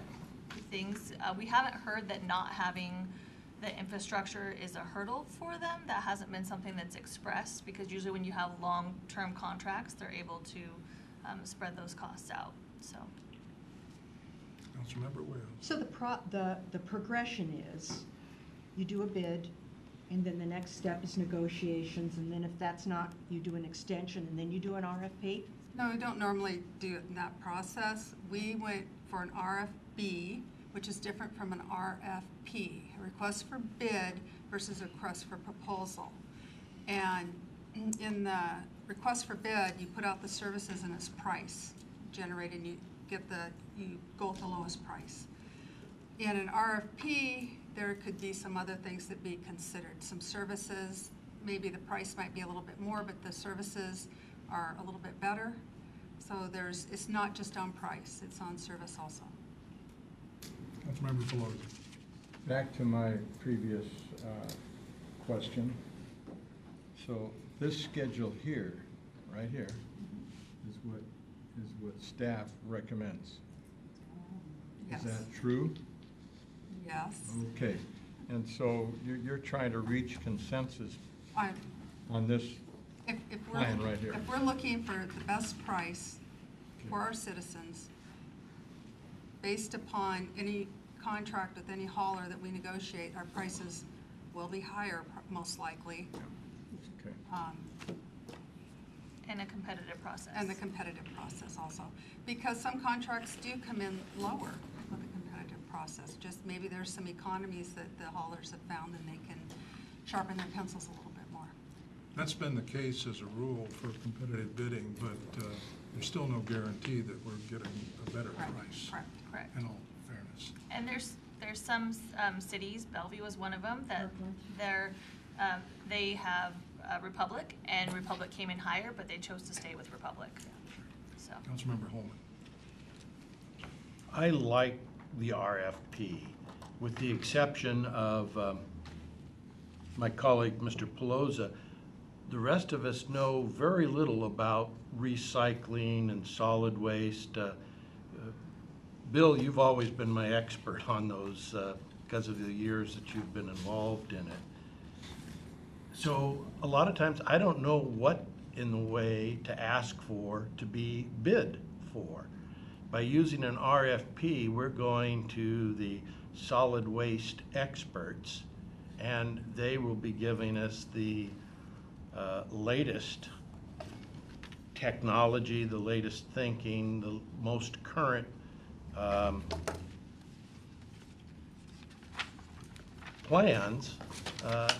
things, we haven't heard that not having the infrastructure is a hurdle for them. That hasn't been something that's expressed, because usually when you have long-term contracts, they're able to spread those costs out, so. Councilmember Wales. So the progression is, you do a bid, and then the next step is negotiations, and then if that's not, you do an extension, and then you do an RFP? No, we don't normally do it in that process. We went for an RFB, which is different from an RFP, a request for bid versus a request for proposal. And in the request for bid, you put out the services and its price generated, and you go with the lowest price. In an RFP, there could be some other things that be considered. Some services, maybe the price might be a little bit more, but the services are a little bit better. So it's not just on price, it's on service also. Councilmember Pelosi. Back to my previous question. So this schedule here, right here, is what staff recommends. Yes. Is that true? Yes. Okay, and so you're trying to reach consensus on this plan right here. If we're looking for the best price for our citizens, based upon any contract with any hauler that we negotiate, our prices will be higher, most likely. Okay. And a competitive process. And the competitive process also. Because some contracts do come in lower with the competitive process. Just maybe there's some economies that the haulers have found, and they can sharpen their pencils a little bit more. That's been the case as a rule for competitive bidding, but there's still no guarantee that we're getting a better price. Correct. In all fairness. And there's some cities, Bellevue is one of them, that they have Republic, and Republic came in higher, but they chose to stay with Republic. So. Councilmember Holman. I like the RFP, with the exception of my colleague, Mr. Pelosi. The rest of us know very little about recycling and solid waste. Bill, you've always been my expert on those because of the years that you've been involved in it. So a lot of times I don't know what in the way to ask for to be bid for. By using an RFP, we're going to the solid waste experts, and they will be giving us the latest technology, the latest thinking, the most current plans,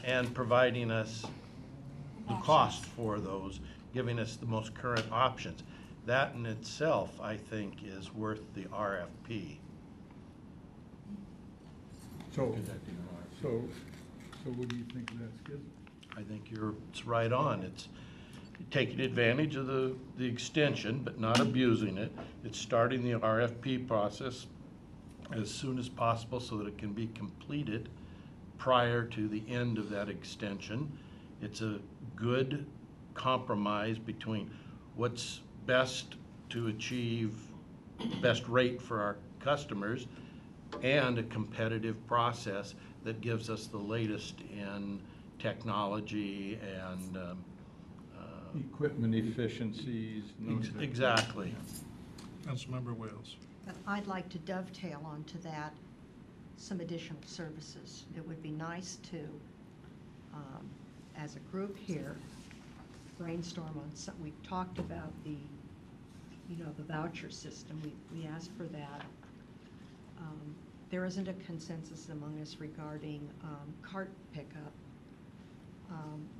and providing us the cost for those, giving us the most current options. That in itself, I think, is worth the RFP. So what do you think of that schism? I think it's right on. It's taking advantage of the extension, but not abusing it. It's starting the RFP process as soon as possible so that it can be completed prior to the end of that extension. It's a good compromise between what's best to achieve best rate for our customers and a competitive process that gives us the latest in technology and equipment efficiencies. Exactly. Councilmember Wales. But I'd like to dovetail onto that some additional services. It would be nice to, as a group here, brainstorm on some, we talked about the, the voucher system. We asked for that. There isn't a consensus among us regarding cart pickup.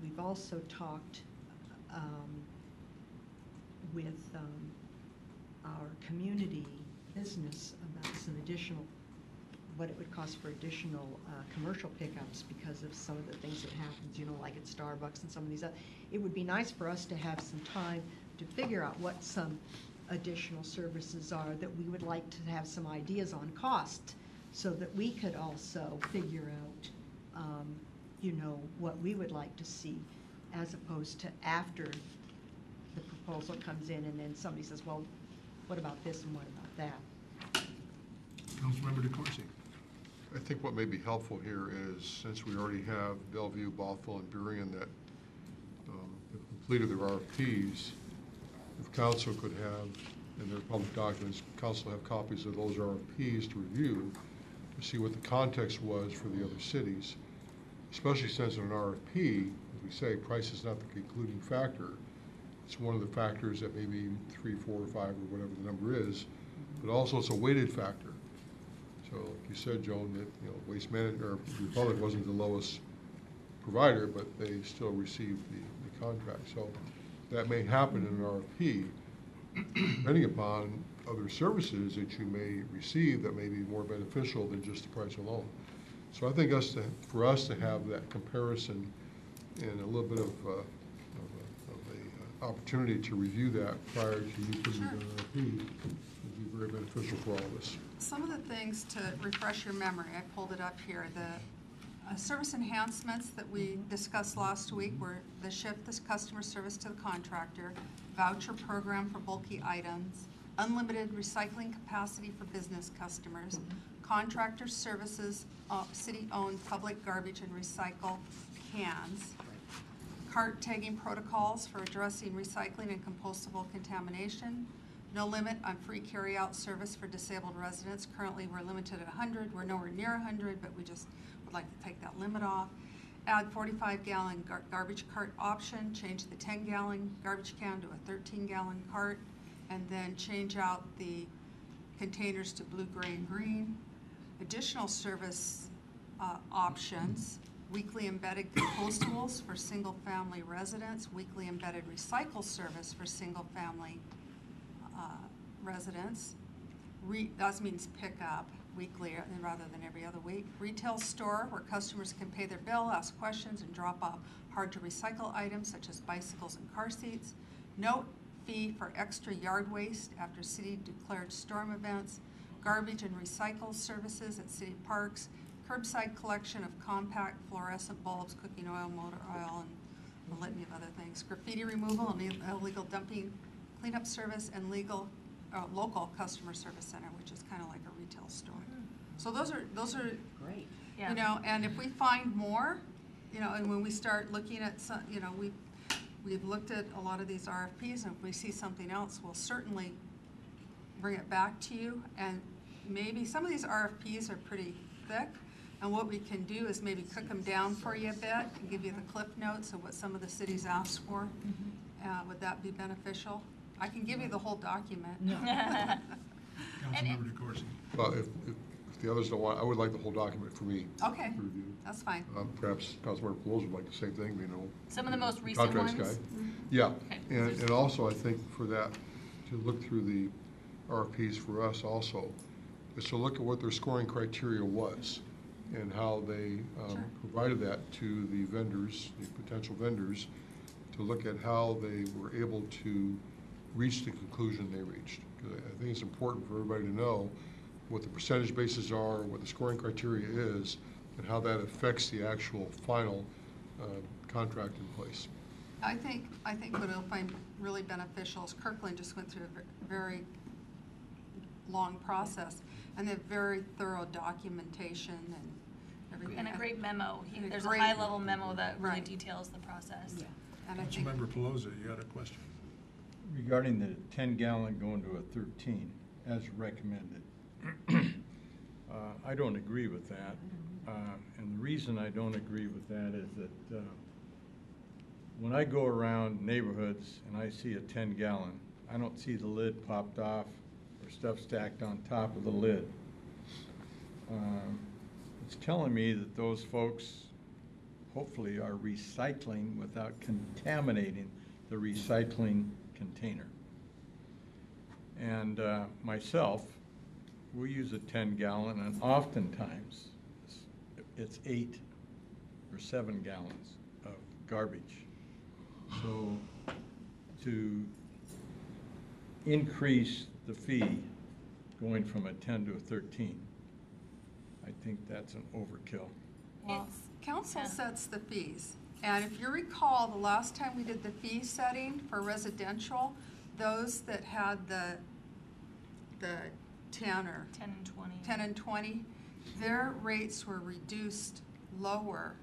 We've also talked with our community business about some additional, what it would cost for additional commercial pickups because of some of the things that happens, like at Starbucks and some of these other. It would be nice for us to have some time to figure out what some additional services are that we would like to have some ideas on cost, so that we could also figure out, what we would like to see, as opposed to after the proposal comes in and then somebody says, well, what about this and what about that? Councilmember DeCoursey. I think what may be helpful here is, since we already have Bellevue, Bothell, and Burien that have completed their RFPs, if council could have, in their public documents, council have copies of those RFPs to review, to see what the context was for the other cities, especially since in an RFP, as we say, price is not the concluding factor. It's one of the factors that maybe 3, 4, or 5, or whatever the number is, but also it's a weighted factor. So like you said, Joan, that Waste Management, or Republic wasn't the lowest provider, but they still received the contract. So that may happen in an RFP, depending upon other services that you may receive that may be more beneficial than just the price alone. So I think for us to have that comparison and a little bit of a opportunity to review that prior to you putting it in an RFP would be very beneficial for all of us. Some of the things to refresh your memory, I pulled it up here. The service enhancements that we discussed last week were the shift this customer service to the contractor, voucher program for bulky items, unlimited recycling capacity for business customers, contractor services, city-owned public garbage and recycle cans, cart tagging protocols for addressing recycling and compostable contamination, no limit on free carry-out service for disabled residents. Currently, we're limited at 100. We're nowhere near 100, but we just would like to take that limit off. Add 45-gallon garbage cart option, change the 10-gallon garbage can to a 13-gallon cart, and then change out the containers to blue, gray, and green. Additional service options, weekly embedded compostables for single-family residents, weekly embedded recycle service for single-family residents. That means pick up weekly rather than every other week. Retail store where customers can pay their bill, ask questions, and drop off hard-to-recycle items such as bicycles and car seats. No fee for extra yard waste after city-declared storm events. Garbage and recycle services at city parks. Curbside collection of compact fluorescent bulbs, cooking oil, motor oil, and a litany of other things. Graffiti removal and illegal dumping cleanup service, and local customer service center, which is kind of like a retail store. So those are Great. Yeah. And if we find more, and when we start looking at some, we've looked at a lot of these RFPs, and if we see something else, we'll certainly bring it back to you. And maybe some of these RFPs are pretty thick, and what we can do is maybe cook them down for you a bit and give you the cliff notes of what some of the cities asked for. Would that be beneficial? I can give you the whole document. Councilmember DeCoursey. Well, if the others don't want, I would like the whole document for me Okay, to review. that's fine. Perhaps Councilmember Pelosi would like the same thing, Some of the most recent contracts ones. guy. Yeah, Okay. and also I think for that, to look through the RFPs for us also, is to look at what their scoring criteria was and how they Sure. provided that to the vendors, the potential vendors, to look at how they were able to reach the conclusion they reached. 'Cause I think it's important for everybody to know what the percentage bases are, what the scoring criteria is, and how that affects the actual final contract in place. I think what I'll find really beneficial is Kirkland just went through a very long process, and they have very thorough documentation and everything. And a great memo. And a There's great- a high-level memo that really Right. details the process. Yeah, and I think, Councilmember Pelosi, you got a question? Regarding the 10-gallon going to a 13, as recommended. I don't agree with that. And the reason I don't agree with that is that when I go around neighborhoods and I see a 10-gallon, I don't see the lid popped off or stuff stacked on top of the lid. It's telling me that those folks hopefully are recycling without contaminating the recycling container. And myself, we use a 10-gallon, and oftentimes it's 8 or 7 gallons of garbage. So to increase the fee going from a 10 to a 13, I think that's an overkill. Well, council yeah. sets the fees. And if you recall, the last time we did the fee setting for residential, those that had the 10 or 10 and 20. 10 and 20, their rates were reduced lower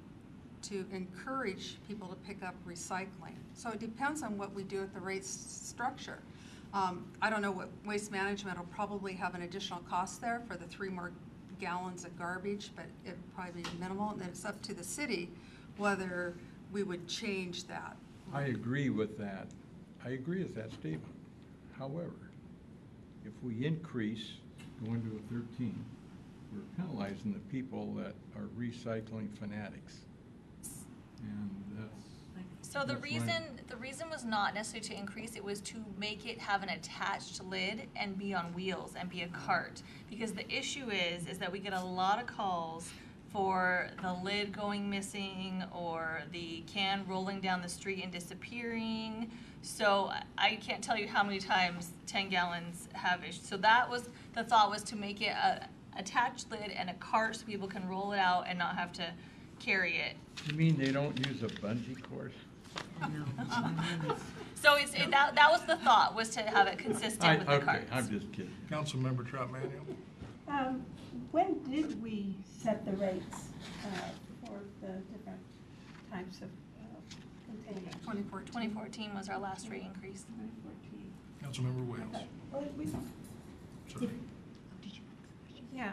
to encourage people to pick up recycling. So it depends on what we do with the rate structure. I don't know what Waste Management will probably have an additional cost there for the 3 more gallons of garbage, but it'd probably be minimal. And then it's up to the city whether we would change that. I agree with that. I agree with that statement. However, if we increase going to a 13, we're penalizing the people that are recycling fanatics. And that's... So the that's why- reason was not necessarily to increase, it was to make it have an attached lid and be on wheels and be a cart. Because the issue is that we get a lot of calls for the lid going missing or the can rolling down the street and disappearing. So I can't tell you how many times 10 gallons have issues. So that was, the thought was to make it a attached lid and a cart so people can roll it out and not have to carry it. You mean they don't use a bungee cord? So that was the thought, was to have it consistent with the Okay, carts. I'm just kidding. Councilmember Trout Manuel? When did we set the rates for the different types of containers? 2014 was our last rate increase. 2014. Councilmember Wales? Okay. Well, Sorry. Yeah,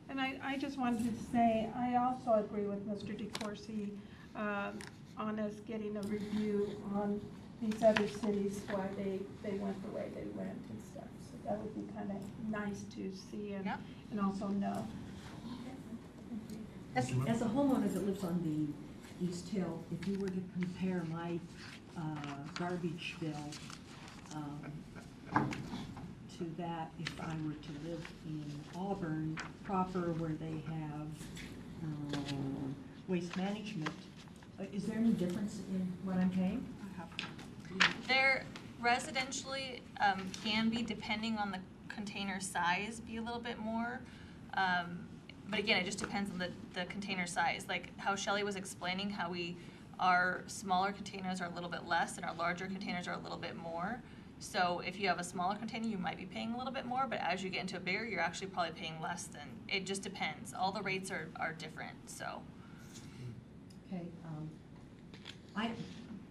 and I just wanted to say, I also agree with Mr. DeCoursey on us getting a review on these other cities, why they went the way they went and stuff. So that would be kind of nice to see and, Yep. and also know. As a homeowner that lives on the East Hill, if you were to compare my garbage bill to that, if I were to live in Auburn proper, where they have waste management, is there any difference in what I'm paying? There residentially can be, depending on the container size, be a little bit more. But again, it just depends on the container size. Like how Shelley was explaining, how our smaller containers are a little bit less and our larger containers are a little bit more. So if you have a smaller container, you might be paying a little bit more, but as you get into a bigger, you're actually probably paying less than, it just depends. All the rates are different, so. Okay,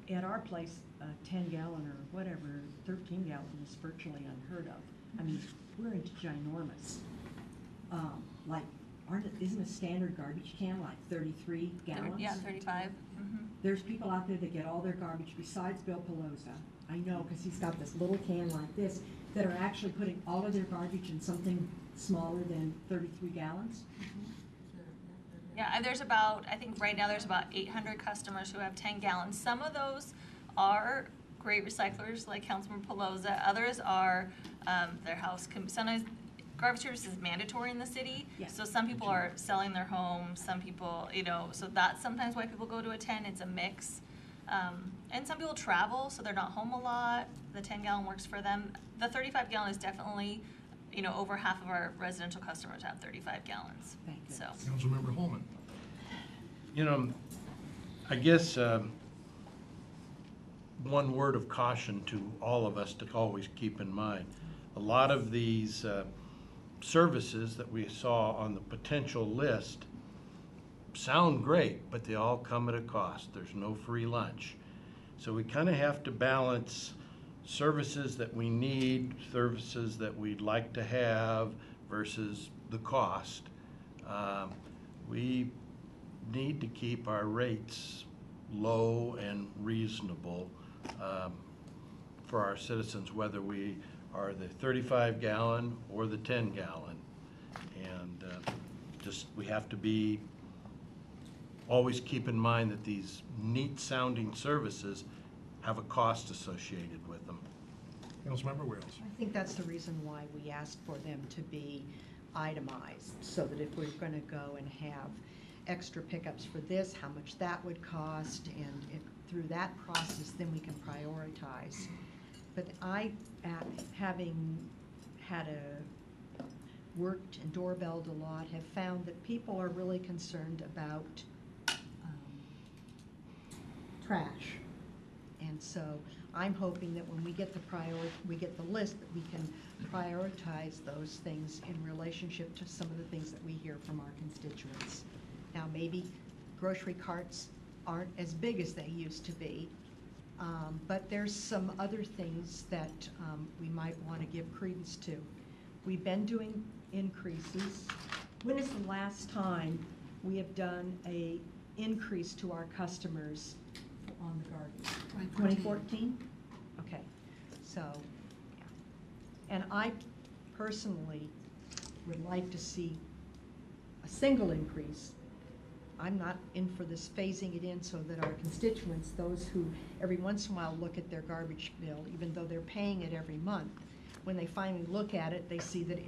at our place, a 10-gallon or whatever, 13-gallon is virtually unheard of. I mean, we're into ginormous. Like, isn't a standard garbage can like 33 gallons? Yeah, 35. Mm-hmm. There's people out there that get all their garbage, besides Bill Pelosa, I know, because he's got this little can like this, that are actually putting all of their garbage in something smaller than 33 gallons. Yeah, and there's about, I think right now there's about 800 customers who have 10 gallons. Some of those are great recyclers, like Councilman Pelosa. Others are their house. Sometimes garbage service is mandatory in the city. Yeah. So some people are selling their home. Some people, so that's sometimes why people go to a 10. It's a mix. And some people travel, so they're not home a lot. The 10-gallon works for them. The 35-gallon is definitely, over half of our residential customers have 35 gallons. Thank you. So. Councilmember Holman? I guess one word of caution to all of us to always keep in mind. A lot of these services that we saw on the potential list sound great, but they all come at a cost. There's no free lunch. So we kind of have to balance services that we need, services that we'd like to have versus the cost. We need to keep our rates low and reasonable for our citizens, whether we are the 35-gallon or the 10-gallon. And just, we have to be, always keep in mind that these neat-sounding services have a cost associated with them. Councilmember Wales. I think that's the reason why we asked for them to be itemized, so that if we're going to go and have extra pickups for this, how much that would cost, and if, through that process, then we can prioritize. But I, having had worked and doorbelled a lot, have found that people are really concerned about trash. And so I'm hoping that when we get the list, that we can prioritize those things in relationship to some of the things that we hear from our constituents. Now, maybe grocery carts aren't as big as they used to be, but there's some other things that we might want to give credence to. We've been doing increases. When is the last time we have done a increase to our customers on the garbage? 2014? Okay, so, and I personally would like to see a single increase. I'm not in for this phasing it in so that our constituents, those who every once in a while look at their garbage bill, even though they're paying it every month, when they finally look at it, they see that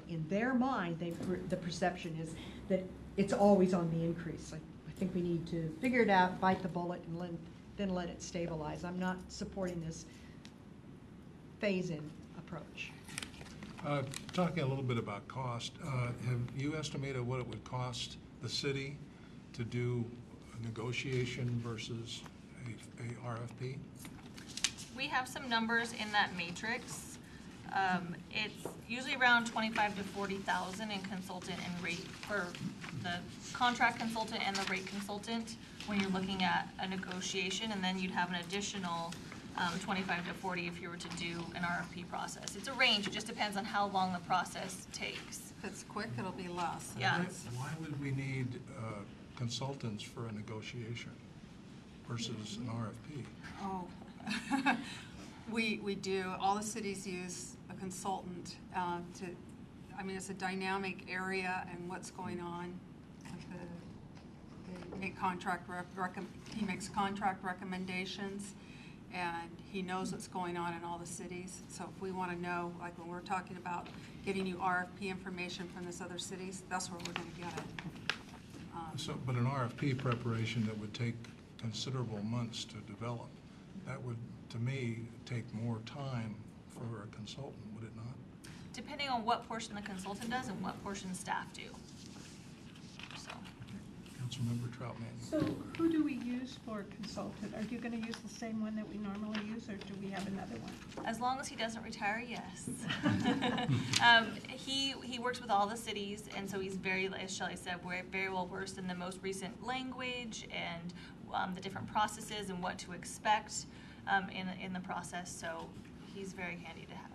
in their mind, the perception is that it's always on the increase. I think we need to figure it out, bite the bullet, and then let it stabilize. I'm not supporting this phase-in approach. Talking a little bit about cost, have you estimated what it would cost the city to do a negotiation versus a RFP? We have some numbers in that matrix. It's usually around 25 to 40,000 in consultant and rate for the contract consultant and the rate consultant when you're looking at a negotiation, and then you'd have an additional 25 to 40 if you were to do an RFP process. It's a range, it just depends on how long the process takes. If it's quick, it'll be less. Yeah. Why would we need consultants for a negotiation versus an RFP? Oh, we do. All the cities use a consultant it's a dynamic area and what's going on. They make he makes contract recommendations, and he knows what's going on in all the cities. So if we want to know, like when we're talking about getting you RFP information from these other cities, that's where we're going to get it. But an RFP preparation that would take considerable months to develop, that would, to me, take more time for a consultant, would it not? Depending on what portion the consultant does and what portion staff do. So. Councilmember Troutman. So who do we use for a consultant? Are you going to use the same one that we normally use, or do we have another one? As long as he doesn't retire, yes. He works with all the cities, and so he's very, as Shelley said, very well versed in the most recent language and the different processes and what to expect in the process. So he's very handy to have.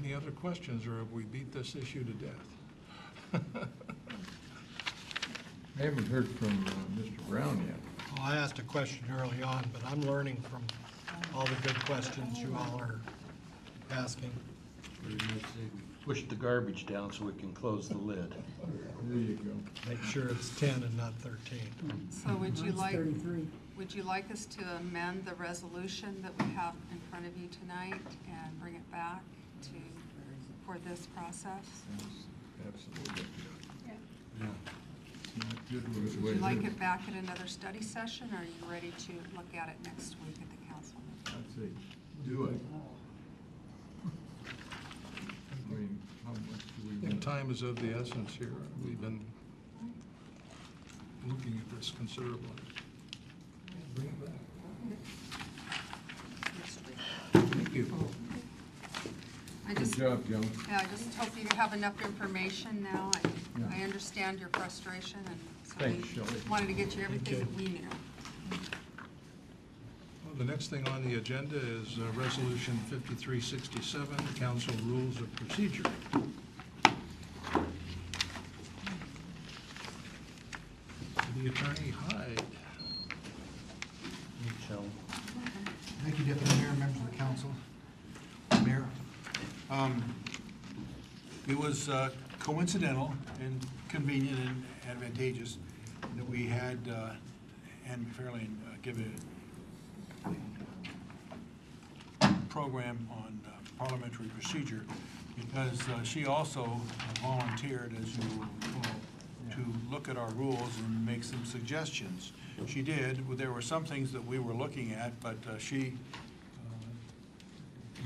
Any other questions, or have we beat this issue to death? I haven't heard from Mr. Brown yet. Well, I asked a question early on, but I'm learning from all the good questions you all are asking. Push the garbage down so we can close the lid. There you go. Make sure it's 10 and not 13. So would you like us to amend the resolution that we have in front of you tonight and bring it back for this process? Absolutely. Yeah. It's not good with the way Would you like is. it back at another study session, or are you ready to look at it next week at the council? I'd say, do it. I mean, how much do we And want? time is of the essence here. We've been looking at this considerably. Bring it back. Thank you. Good job, Joan. Yeah, I just hope you have enough information now. I Yeah. understand your frustration, and so Thanks, we Shelley. wanted to get you everything that we knew. The next thing on the agenda is Resolution 5367, Council Rules of Procedure. City Attorney Hyde. Thank you, Deputy Mayor, members of the council. Mayor, it was coincidental and convenient and advantageous that we had Ann McFarlane give a program on parliamentary procedure, because she also volunteered, as you will recall, to look at our rules and make some suggestions. She did. There were some things that we were looking at, but she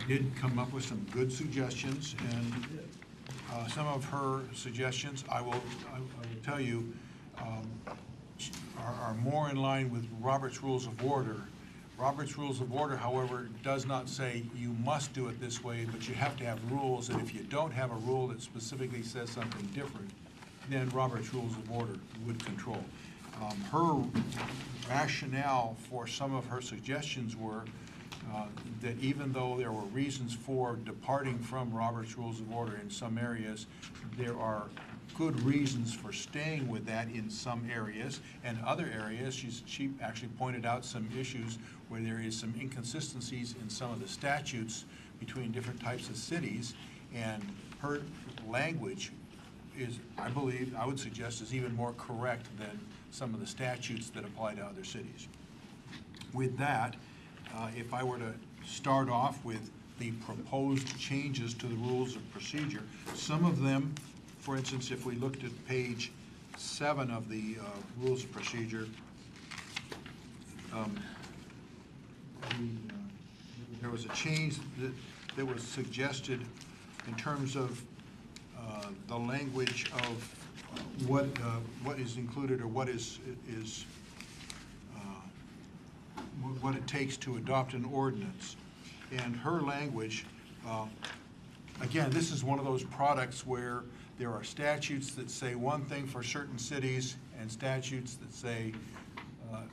did come up with some good suggestions, and some of her suggestions, I will tell you, are more in line with Robert's Rules of Order. Robert's Rules of Order, however, does not say you must do it this way, but you have to have rules, and if you don't have a rule that specifically says something different, then Robert's Rules of Order would control. Her rationale for some of her suggestions were that even though there were reasons for departing from Robert's Rules of Order in some areas, there are good reasons for staying with that in some areas, and other areas, she actually pointed out some issues where there is some inconsistencies in some of the statutes between different types of cities, and her language is, I believe, I would suggest, is even more correct than some of the statutes that apply to other cities. With that, if I were to start off with the proposed changes to the rules of procedure, some of them, for instance, if we looked at page 7 of the rules of procedure, there was a change that was suggested in terms of the language of what is included, or what it takes to adopt an ordinance. And her language, again, this is one of those products where there are statutes that say one thing for certain cities and statutes that say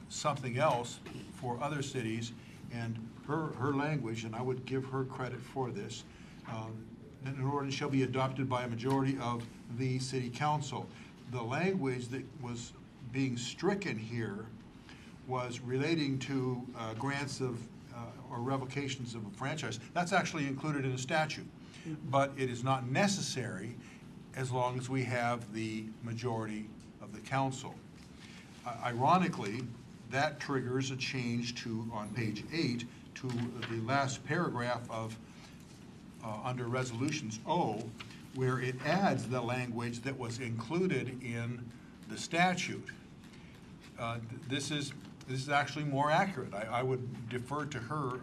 something else for other cities. And her language, and I would give her credit for this, an ordinance shall be adopted by a majority of the city council. The language that was being stricken here was relating to grants of or revocations of a franchise. That's actually included in the statute, but it is not necessary as long as we have the majority of the council. Ironically, that triggers a change to, on page 8, to the last paragraph of under Resolutions O, where it adds the language that was included in the statute. This is actually more accurate. I would defer to her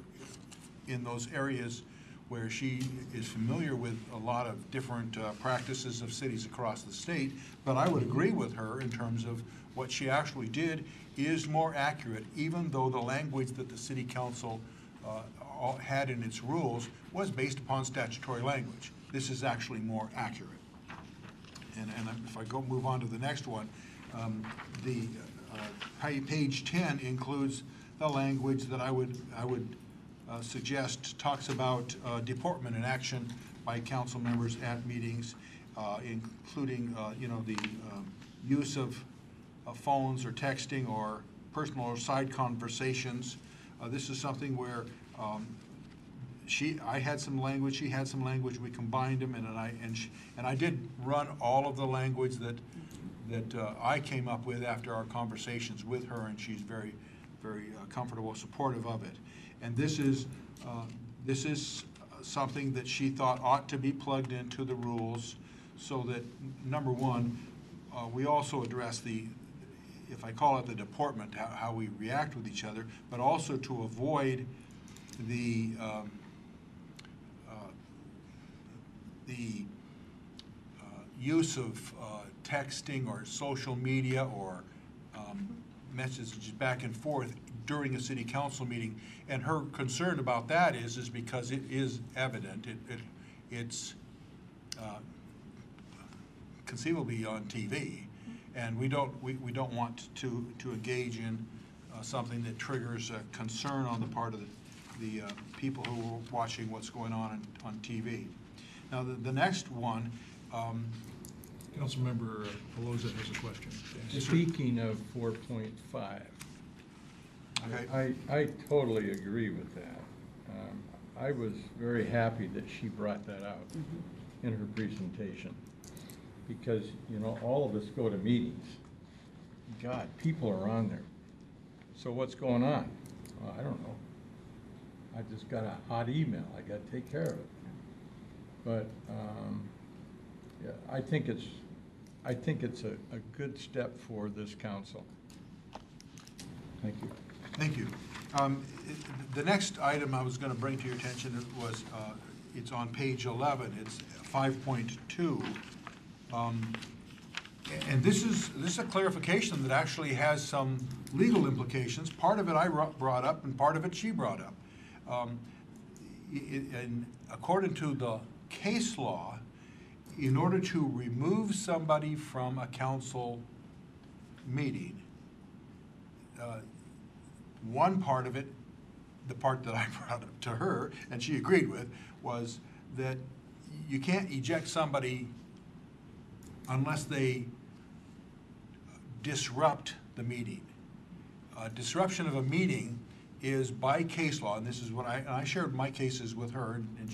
in those areas where she is familiar with a lot of different practices of cities across the state, but I would agree with her in terms of what she actually did is more accurate, even though the language that the city council had in its rules was based upon statutory language. This is actually more accurate. And if I move on to the next one, page 10 includes the language that I would suggest talks about deportment and action by council members at meetings, including the use of phones or texting or personal or side conversations. This is something where I had some language, she had some language, we combined them, and I did run all of the language that I came up with after our conversations with her, and she's very, very comfortable, supportive of it. And this is something that she thought ought to be plugged into the rules, so that, number one, we also address if I call it the deportment, how we react with each other, but also to avoid the use of texting or social media or messages back and forth during a city council meeting. And her concern about that is because it is evident, it's conceivably on TV, and we don't want to engage in something that triggers concern on the part of the people who are watching what's going on TV. Now, the next one, Councilmember Pelosi has a question. Speaking of 4.5, Okay. I totally agree with that. I was very happy that she brought that out in her presentation, because, you know, all of us go to meetings. God, people are on there. So what's going on? Well, I don't know. I just got a hot email. I got to take care of it. But yeah, I think it's a good step for this council. Thank you. Thank you. The next item I was going to bring to your attention was, it's on page 11. It's 5.2. And this is a clarification that actually has some legal implications. Part of it I brought up, and part of it she brought up. And according to the case law, in order to remove somebody from a council meeting, one part of it, the part that I brought up to her, and she agreed with, was that you can't eject somebody unless they disrupt the meeting. Disruption of a meeting is by case law, and this is what I shared my cases with her, and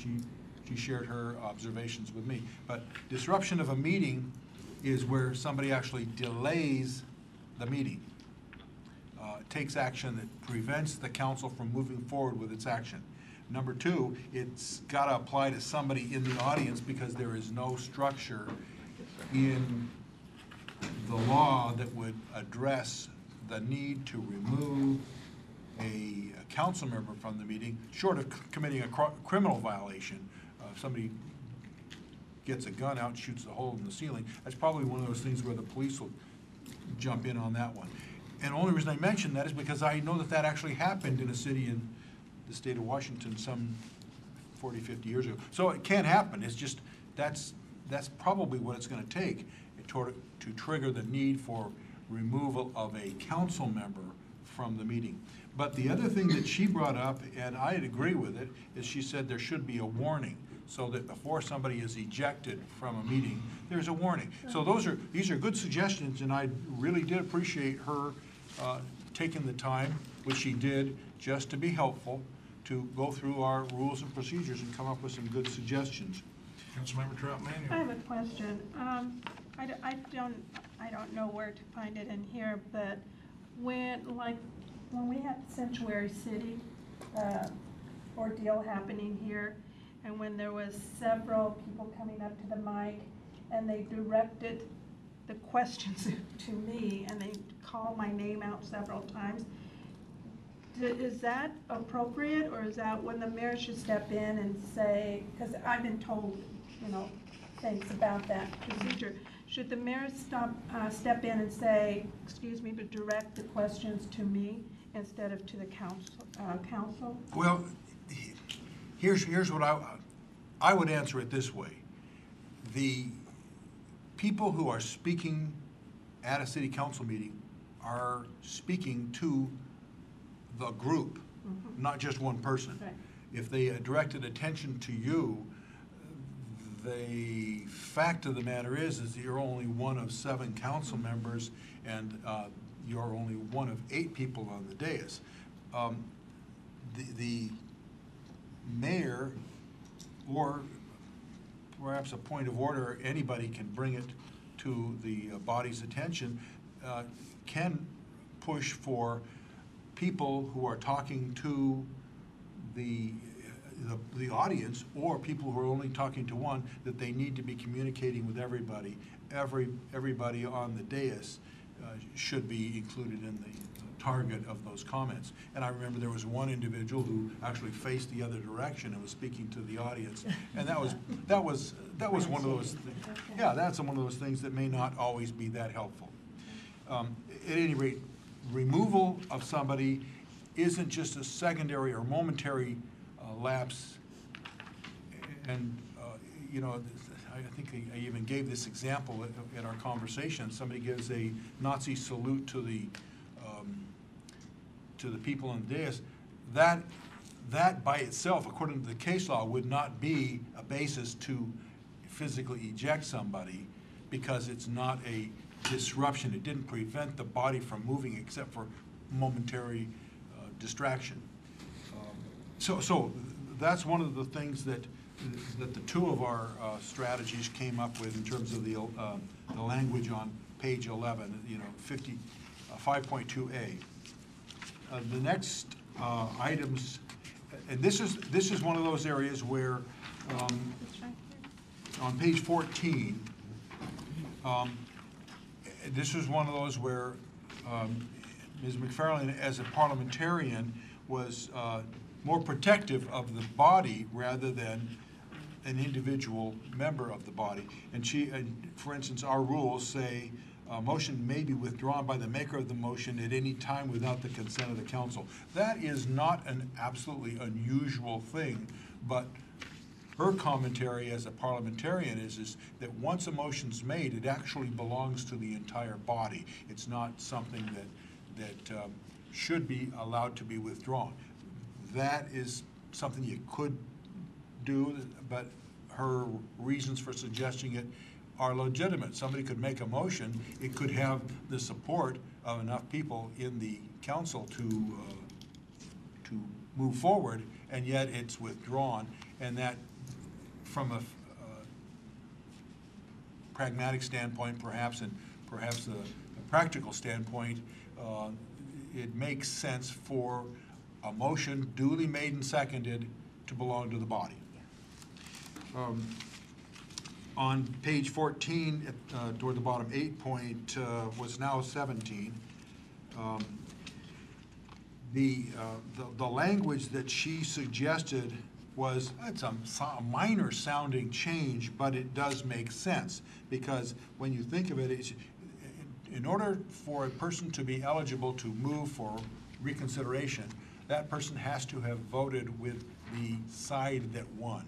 she shared her observations with me. But disruption of a meeting is where somebody actually delays the meeting. Takes action that prevents the council from moving forward with its action. Number two, it's got to apply to somebody in the audience because there is no structure in the law that would address the need to remove a council member from the meeting, short of committing a criminal violation. If somebody gets a gun out and shoots a hole in the ceiling, that's probably one of those things where the police will jump in on that one. And the only reason I mention that is because I know that actually happened in a city in the state of Washington some 40, 50 years ago. So it can happen. It's just, that's probably what it's going to take to trigger the need for removal of a council member from the meeting. But the other thing that she brought up, and I'd agree with it, is she said there should be a warning, so that before somebody is ejected from a meeting, there's a warning. So these are good suggestions, and I really did appreciate her taking the time, which she did, just to be helpful, to go through our rules and procedures and come up with some good suggestions. Councilmember Troutman. I have a question. I don't know where to find it in here, but when we had Sanctuary City ordeal happening here, and when there was several people coming up to the mic, and they directed the questions to me, and they called my name out several times, is that appropriate, or is that when the mayor should step in and say, because I've been told, you know, things about that procedure. Should the mayor step in and say, excuse me, but direct the questions to me instead of to the council? Well, here's what I would answer it this way. The people who are speaking at a city council meeting are speaking to the group, not just one person. Right. If they directed attention to you, the fact of the matter is you're only one of 7 council members, and you're only one of 8 people on the dais. The mayor, or perhaps a point of order, anybody can bring it to the body's attention, can push for people who are talking to the audience, or people who are only talking to one, that they need to be communicating with everybody. Everybody on the dais should be included in the target of those comments. And I remember there was one individual who actually faced the other direction and was speaking to the audience, and that was one of those. Yeah, that's one of those things that may not always be that helpful. At any rate, removal of somebody isn't just a secondary or momentary lapse. And you know, I think I even gave this example in our conversation. Somebody gives a Nazi salute to the to the people on the dais, that by itself, according to the case law, would not be a basis to physically eject somebody because it's not a disruption. It didn't prevent the body from moving except for momentary distraction. So that's one of the things that the two of our strategies came up with in terms of the language on page 11, 5.2a. The next items, and this is one of those areas where on page 14, this is one of those where Ms. McFarland, as a parliamentarian, was more protective of the body rather than an individual member of the body. And for instance, our rules say a motion may be withdrawn by the maker of the motion at any time without the consent of the council. That is not an absolutely unusual thing, but her commentary as a parliamentarian is that once a motion's made, it actually belongs to the entire body. It's not something that should be allowed to be withdrawn. That is something you could do, but her reasons for suggesting it are legitimate. Somebody could make a motion, it could have the support of enough people in the council to move forward, and yet it's withdrawn, and that from a pragmatic standpoint perhaps, and perhaps a practical standpoint, it makes sense for a motion duly made and seconded to belong to the body. On page 14, toward the bottom, 8 was now 17. The language that she suggested was, it's a minor sounding change, but it does make sense, because when you think of it, in order for a person to be eligible to move for reconsideration, that person has to have voted with the side that won.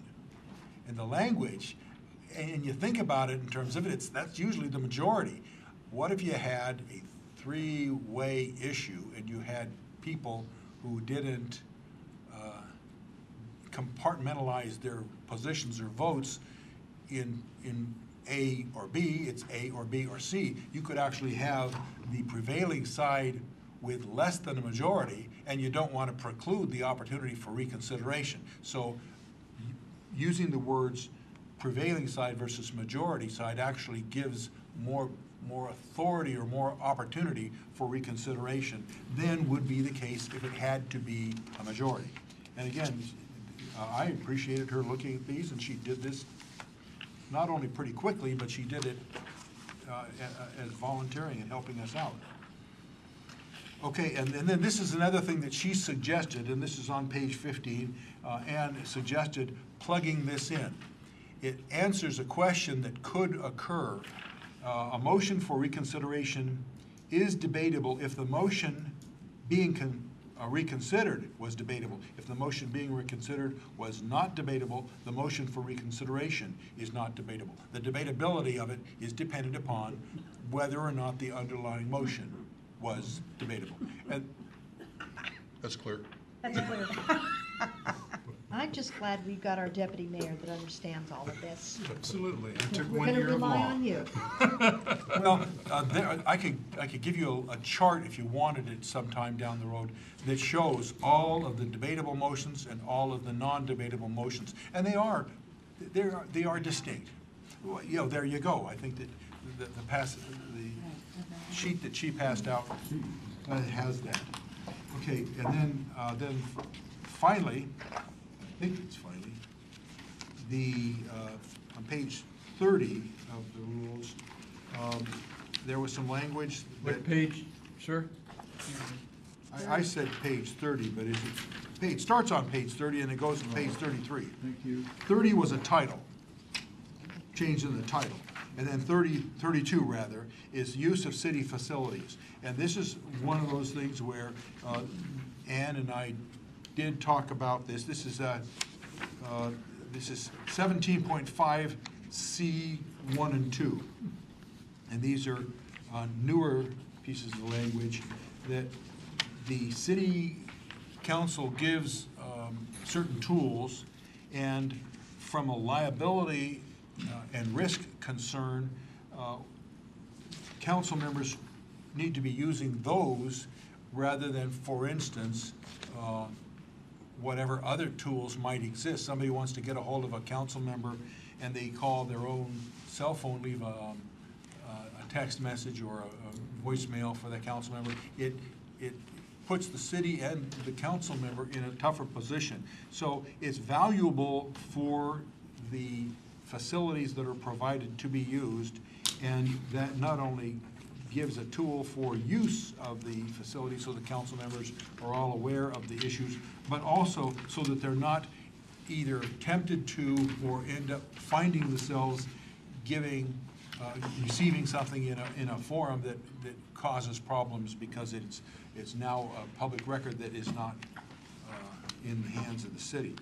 And the language, and you think about it in terms of it, that's usually the majority. What if you had a three-way issue and you had people who didn't compartmentalize their positions or votes in A or B, it's A or B or C? You could actually have the prevailing side with less than a majority, and you don't want to preclude the opportunity for reconsideration. So using the words prevailing side versus majority side actually gives more authority or more opportunity for reconsideration than would be the case if it had to be a majority. And again, I appreciated her looking at these, and she did this not only pretty quickly, but she did it as volunteering and helping us out. Okay, and then this is another thing that she suggested, and this is on page 15, and suggested plugging this in. It answers a question that could occur. A motion for reconsideration is debatable if the motion being reconsidered was debatable. If the motion being reconsidered was not debatable, the motion for reconsideration is not debatable. The debatability of it is dependent upon whether or not the underlying motion was debatable. And That's clear. That's clear. I'm just glad we've got our deputy mayor that understands all of this. Absolutely. It took We're 1 going to year of rely law. on you. well, I could give you a chart if you wanted it sometime down the road that shows all of the debatable motions and all of the non-debatable motions, and they are distinct. Well, there you go. I think that the sheet that she passed out has that. Okay, and then finally, I think it's finally, on page 30 of the rules, there was some language that... What page, sir? I said page 30, but it starts on page 30 and it goes to page 33. Thank you. 30 was a title, change in the title. And then 32 rather, is use of city facilities. And this is one of those things where Ann and I did talk about this. This is 17.5 C1 and 2. And these are newer pieces of language that the city council gives certain tools, and from a liability and risk concern, council members need to be using those rather than, for instance, whatever other tools might exist. Somebody wants to get a hold of a council member and they call their own cell phone, leave a text message or a voicemail for that council member. It puts the city and the council member in a tougher position. So it's valuable for the facilities that are provided to be used, and that not only gives a tool for use of the facility so the council members are all aware of the issues, but also so that they're not either tempted to or end up finding themselves receiving something in a forum that causes problems because it's now a public record that is not in the hands of the city.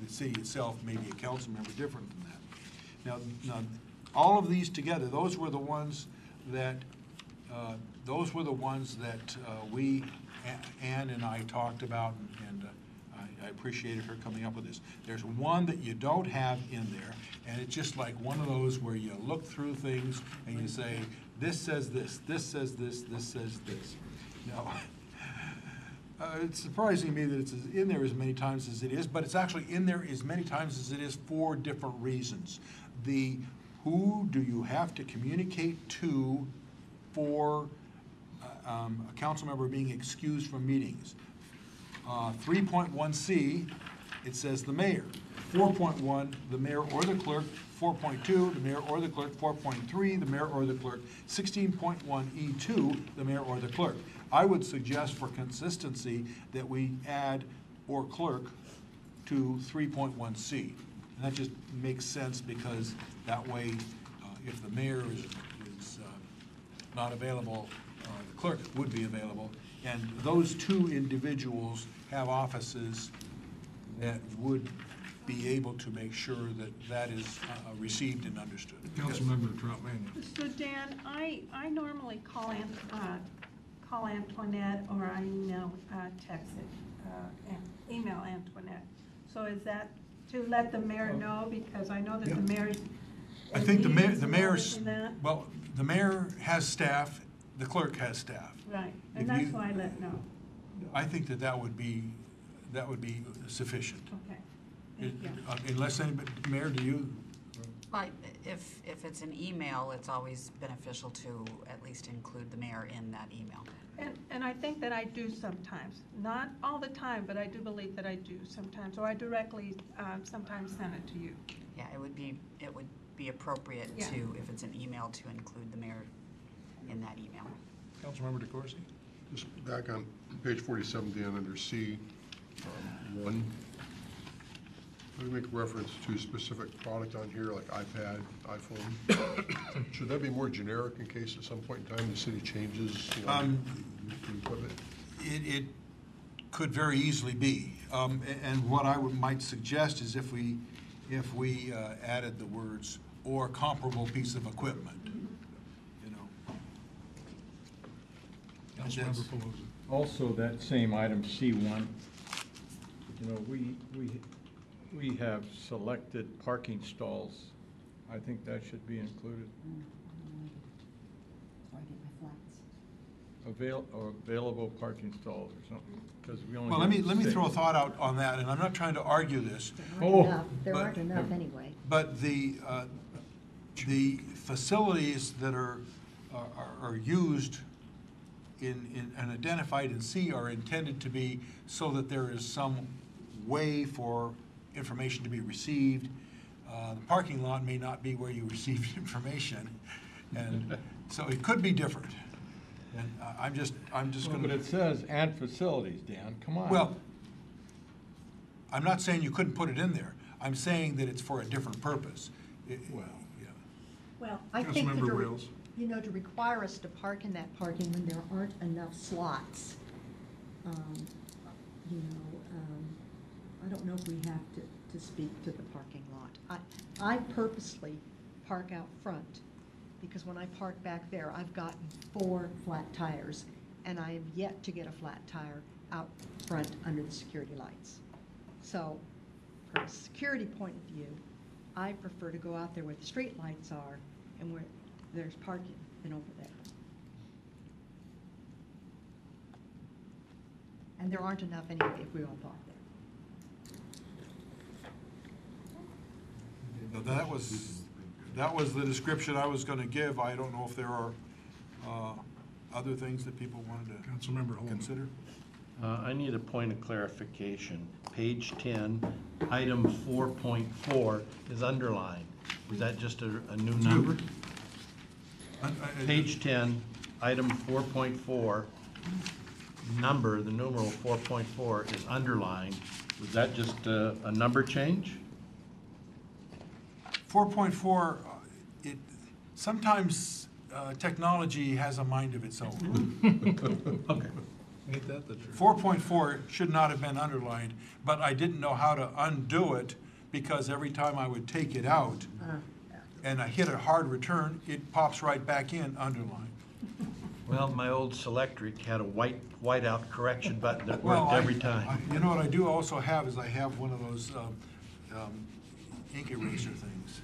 The city itself may be a council member different than that. Now, all of these together, those were the ones that we, Ann and I talked about, and I appreciated her coming up with this. There's one that you don't have in there, and it's just like one of those where you look through things and you say, this says this says this says this. Now, it's surprising to me that it's in there as many times as it is, but it's actually in there as many times as it is for different reasons. Who do you have to communicate to for a council member being excused from meetings? 3.1C, it says the mayor. 4.1, the mayor or the clerk. 4.2, the mayor or the clerk. 4.3, the mayor or the clerk. 16.1E2, the mayor or the clerk. I would suggest for consistency that we add or clerk to 3.1C. And that just makes sense because that way, if the mayor is not available, the clerk would be available. And those two individuals have offices that would be able to make sure that that is received and understood. Councilmember Troutman. So Dan, I normally call Antoinette, or I email Antoinette. So is that to let the mayor know, because I know that the mayor. I think the mayor's, well, the mayor has staff, the clerk has staff. Right, and that's why I let know. I think that would be sufficient. Okay, thank you. Unless anybody, Mayor, do you? If it's an email, it's always beneficial to at least include the mayor in that email. And I think that I do sometimes, not all the time, but I do believe that I do sometimes, or I directly sometimes send it to you. Yeah, it would be appropriate Yeah. to, if it's an email, to include the mayor in that email. Councilmember DeCoursey. Just back on page 47, Dan, under C, 1, let me make reference to a specific product on here, like iPad, iPhone. Should that be more generic in case at some point in time the city changes, the equipment? It could very easily be. And what I might suggest is if we added the words "or comparable piece of equipment," Councilmember Pelosi. Also, that same item C1, we have selected parking stalls. I think that should be included. Available parking stalls or something, because we only. Well, have let me 6. throw a thought out on that, and I'm not trying to argue this. There aren't enough anyway. But the facilities that are used and identified in C are intended to be so that there is some way for information to be received. The parking lot may not be where you receive information, and so it could be different. And I'm just going to. But it says "and facilities," Dan. Come on. Well, I'm not saying you couldn't put it in there. I'm saying that it's for a different purpose. Well, I think Councilmember Wales. to require us to park in that parking when there aren't enough slots, I don't know if we have to speak to the parking lot. I purposely park out front, because when I park back there, I've gotten 4 flat tires, and I have yet to get a flat tire out front under the security lights. So, from a security point of view, I prefer to go out there where the street lights are and where there's parking than over there. And there aren't enough anyway if we all park there. Now, that was the description I was going to give. I don't know if there are other things that people wanted to Councilmember Holman. Consider. I need a point of clarification. Page 10, item 4.4 is underlined. Is that just a new number? Page 10, item 4.4, number, the numeral 4.4 is underlined. Was that just a number change? 4.4, sometimes technology has a mind of its own. Okay. Ain't that the truth? 4.4 should not have been underlined, but I didn't know how to undo it because every time I would take it out and I hit a hard return, it pops right back in underlined. Well, my old Selectric had a whiteout correction button that Well, worked every time. You know what I do also have is I have one of those ink eraser things.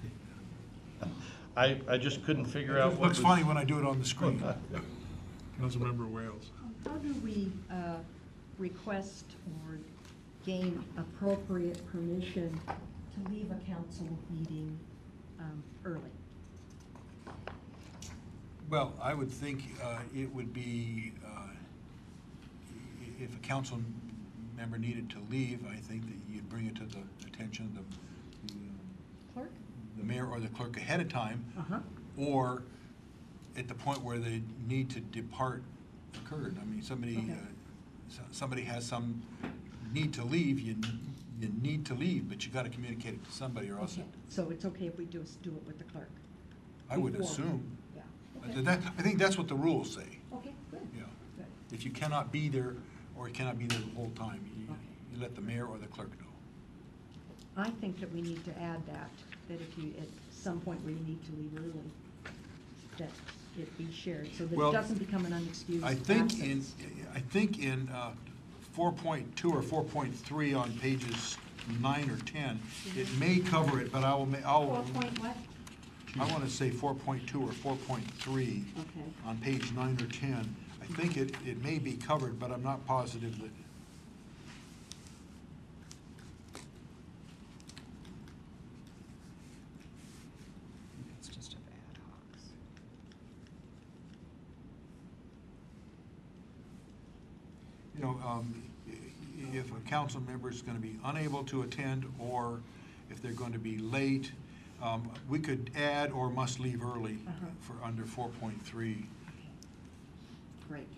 I just couldn't figure out It what looks was... funny when I do it on the screen. Councilmember Wales. How do we request or gain appropriate permission to leave a council meeting early? Well, I would think it would be, if a council member needed to leave, I think that you'd bring it to the attention of Clerk? the mayor or the clerk ahead of time, Uh-huh. or at the point where the need to depart occurred. I mean, Okay. somebody has some need to leave, you need to leave, but you got to communicate it to somebody or else Okay, so it's okay if we do it with the clerk? I would Before. assume. Yeah. I think that's what the rules say. Okay, good. Yeah. Good. If you cannot be there or you cannot be there the whole time, Okay. you let the mayor or the clerk know. I think that we need to add that if you, at some point where you need to leave early, that it be shared, so that Well, it doesn't become an unexcused I think absence. in 4.2 or 4.3 on pages 9 or 10, it may cover it, but I will, 4 point what? I want to say 4.2 or 4.3 Okay. on page 9 or 10. I think it may be covered, but I'm not positive that. It's just of ad hocs. You know, if a council member is going to be unable to attend, or if they're going to be late, we could add or must leave early for under 4.3. Great.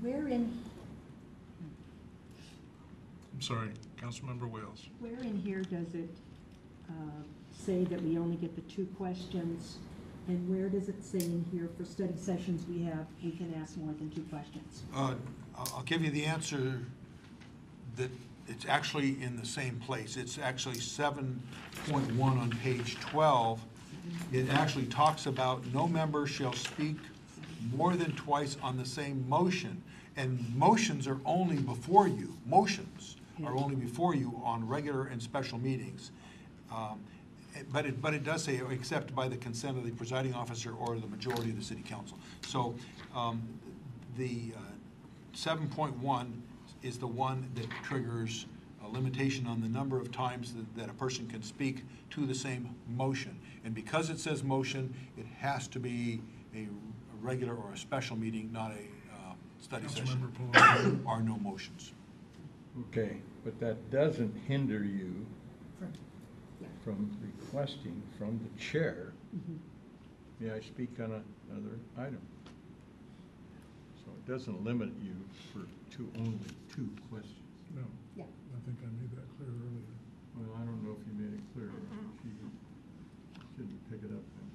Where in, I'm sorry, Councilmember Wales. where in here does it say that we only get the 2 questions? And where does it say in here for study sessions we can ask more than 2 questions? I'll give you the answer that it's actually in the same place. It's actually 7.1 on page 12. It actually talks about no member shall speak more than twice on the same motion. And motions are only before you. Motions are only before you on regular and special meetings. But it does say, except by the consent of the presiding officer or the majority of the city council. So the 7.1 is the one that triggers a limitation on the number of times that a person can speak to the same motion. And because it says motion, it has to be a regular or a special meeting, not a study session, or no motions. Okay, but that doesn't hinder you from requesting from the chair, may I speak on another item? So it doesn't limit you for only 2 questions. No, Yeah. I think I made that clear earlier. Well, I don't know if you made it clear. She shouldn't pick it up then.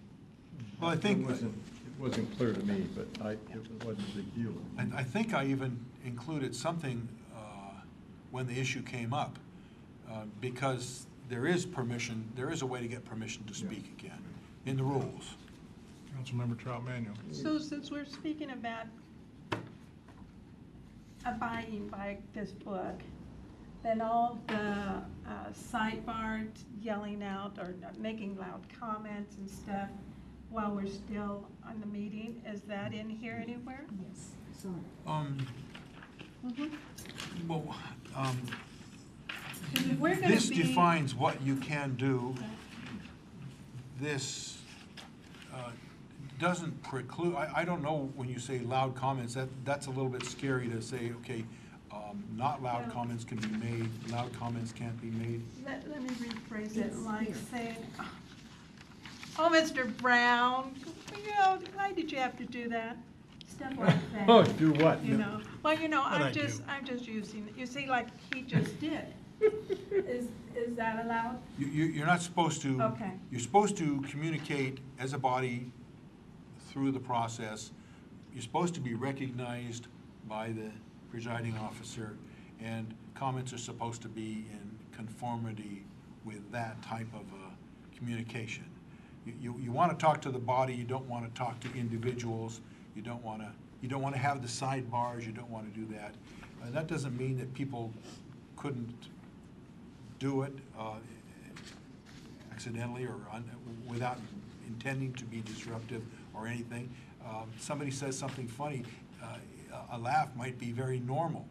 Well, I think. It wasn't clear to me, but it wasn't a big deal. I think I even included something when the issue came up. because there is permission, there is a way to get permission to speak again in the rules. Councilmember Trout Manuel. So since we're speaking about abiding by this book, then all the sidebar yelling out or making loud comments and stuff while we're still on the meeting, is that in here anywhere? Yes, sorry. Well, 'Cause if we're gonna this be- defines what you can do. This doesn't preclude, I don't know when you say loud comments, that's a little bit scary to say, okay, not loud Yeah. comments can be made, loud comments can't be made. Let me rephrase it, It's like here. saying, oh, Mr. Brown, you know, why did you have to do that? Stuff like that. Oh, do what? You know, well, you know, What'd I I'm just using, you see, like he just did. Is that allowed? You're not supposed to. Okay. You're supposed to communicate as a body through the process. You're supposed to be recognized by the presiding officer, and comments are supposed to be in conformity with that type of communication. You want to talk to the body. You don't want to talk to individuals. You don't want to have the sidebars. You don't want to do that. That doesn't mean that people couldn't do it accidentally or without intending to be disruptive or anything. Somebody says something funny, a laugh might be very normal,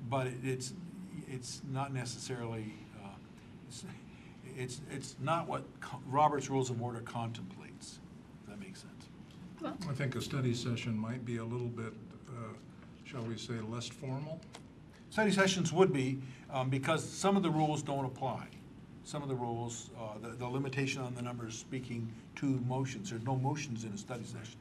but it's not necessarily, it's not what Robert's Rules of Order contemplates, if that makes sense. I think a study session might be a little bit, shall we say, less formal. Study sessions would be, because some of the rules don't apply. Some of the rules, the limitation on the number of speaking to motions, there's no motions in a study session.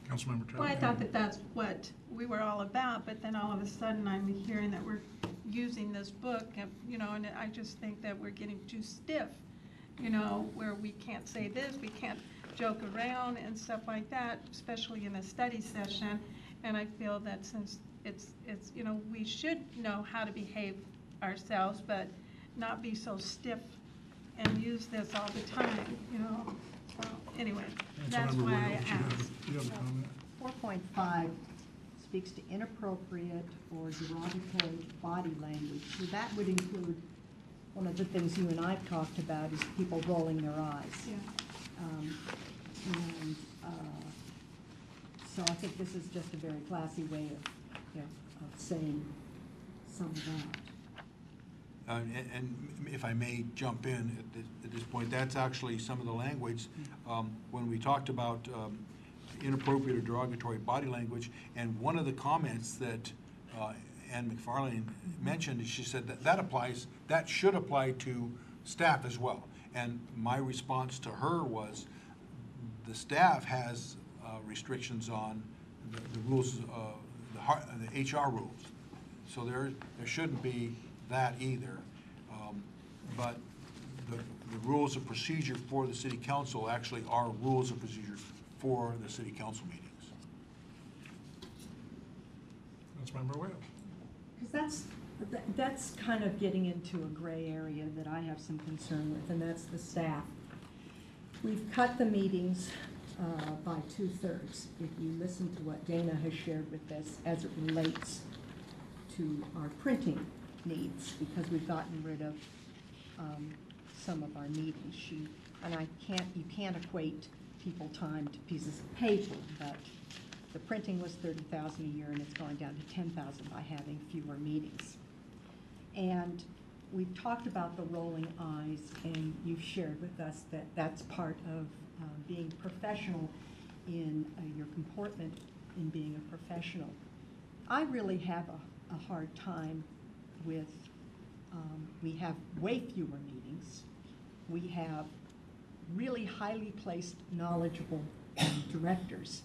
Councilmember Trout. Well, I thought that that's what we were all about, but then all of a sudden I'm hearing that we're using this book, and, you know, and I just think that we're getting too stiff, you know, where we can't say this, we can't joke around and stuff like that, especially in a study session. And I feel that since it's, you know, we should know how to behave ourselves, but not be so stiff and use this all the time, you know. So, anyway, that's Councilmember why I Williams, asked. you have a comment? 4.5 speaks to inappropriate or derogatory body language. So that would include, one of the things you and I've talked about is people rolling their eyes. Yeah. And so I think this is just a very classy way of saying some of that. And if I may jump in at this point, that's actually some of the language. When we talked about inappropriate or derogatory body language, and one of the comments that Ann McFarlane mentioned, she said that should apply to staff as well. And my response to her was, the staff has restrictions on the rules, the HR rules. So there shouldn't be that either. But the rules of procedure for the city council actually are rules of procedure for the city council meetings. Councilmember Wales. Because that's kind of getting into a gray area that I have some concern with, and that's the staff. We've cut the meetings by 2/3. If you listen to what Dana has shared with us as it relates to our printing needs, because we've gotten rid of some of our meetings. And you can't equate people time to pieces of paper, but the printing was $30,000 a year, and it's going down to $10,000 by having fewer meetings. And we've talked about the rolling eyes, and you've shared with us that that's part of being professional in your comportment in being a professional. I really have a hard time with, we have way fewer meetings. We have really highly placed, knowledgeable directors.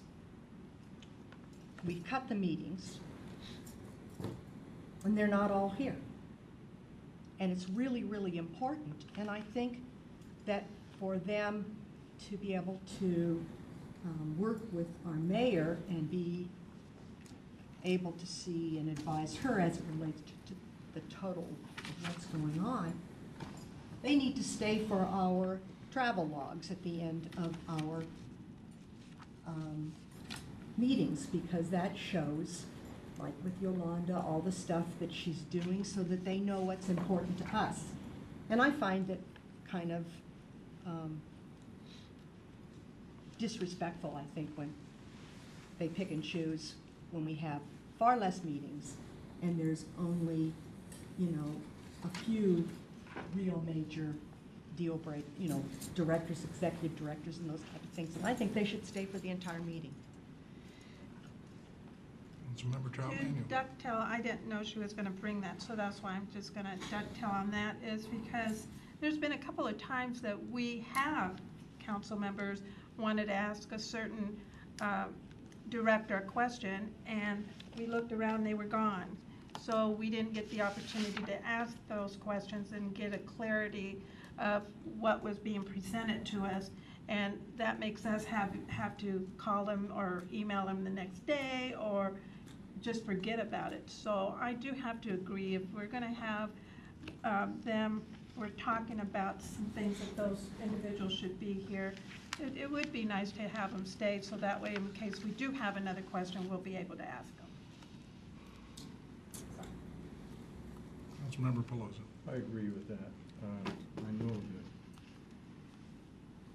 We've cut the meetings, and they're not all here. And it's really, really important. And I think that for them to be able to work with our mayor and be able to see and advise her as it relates to the total of what's going on, they need to stay for our travel logs at the end of our meetings, because that shows, like with Yolanda, all the stuff that she's doing so that they know what's important to us. And I find it kind of disrespectful, I think, when they pick and choose when we have far less meetings and there's only, you know, a few real major deal break, you know, directors, executive directors and those type of things. And I think they should stay for the entire meeting. Councilmember Trout To Manuel. dovetail, I didn't know she was gonna bring that, so that's why I'm just gonna dovetail on that, is because there's been a couple of times that we have council members wanted to ask a certain director a question, and we looked around, they were gone. So we didn't get the opportunity to ask those questions and get a clarity of what was being presented to us. And that makes us have to call them or email them the next day or just forget about it. So I do have to agree, if we're gonna have them, we're talking about some things that those individuals should be here. It would be nice to have them stay, so that way, in case we do have another question, we'll be able to ask them. Councilmember Pelosi. I agree with that. I know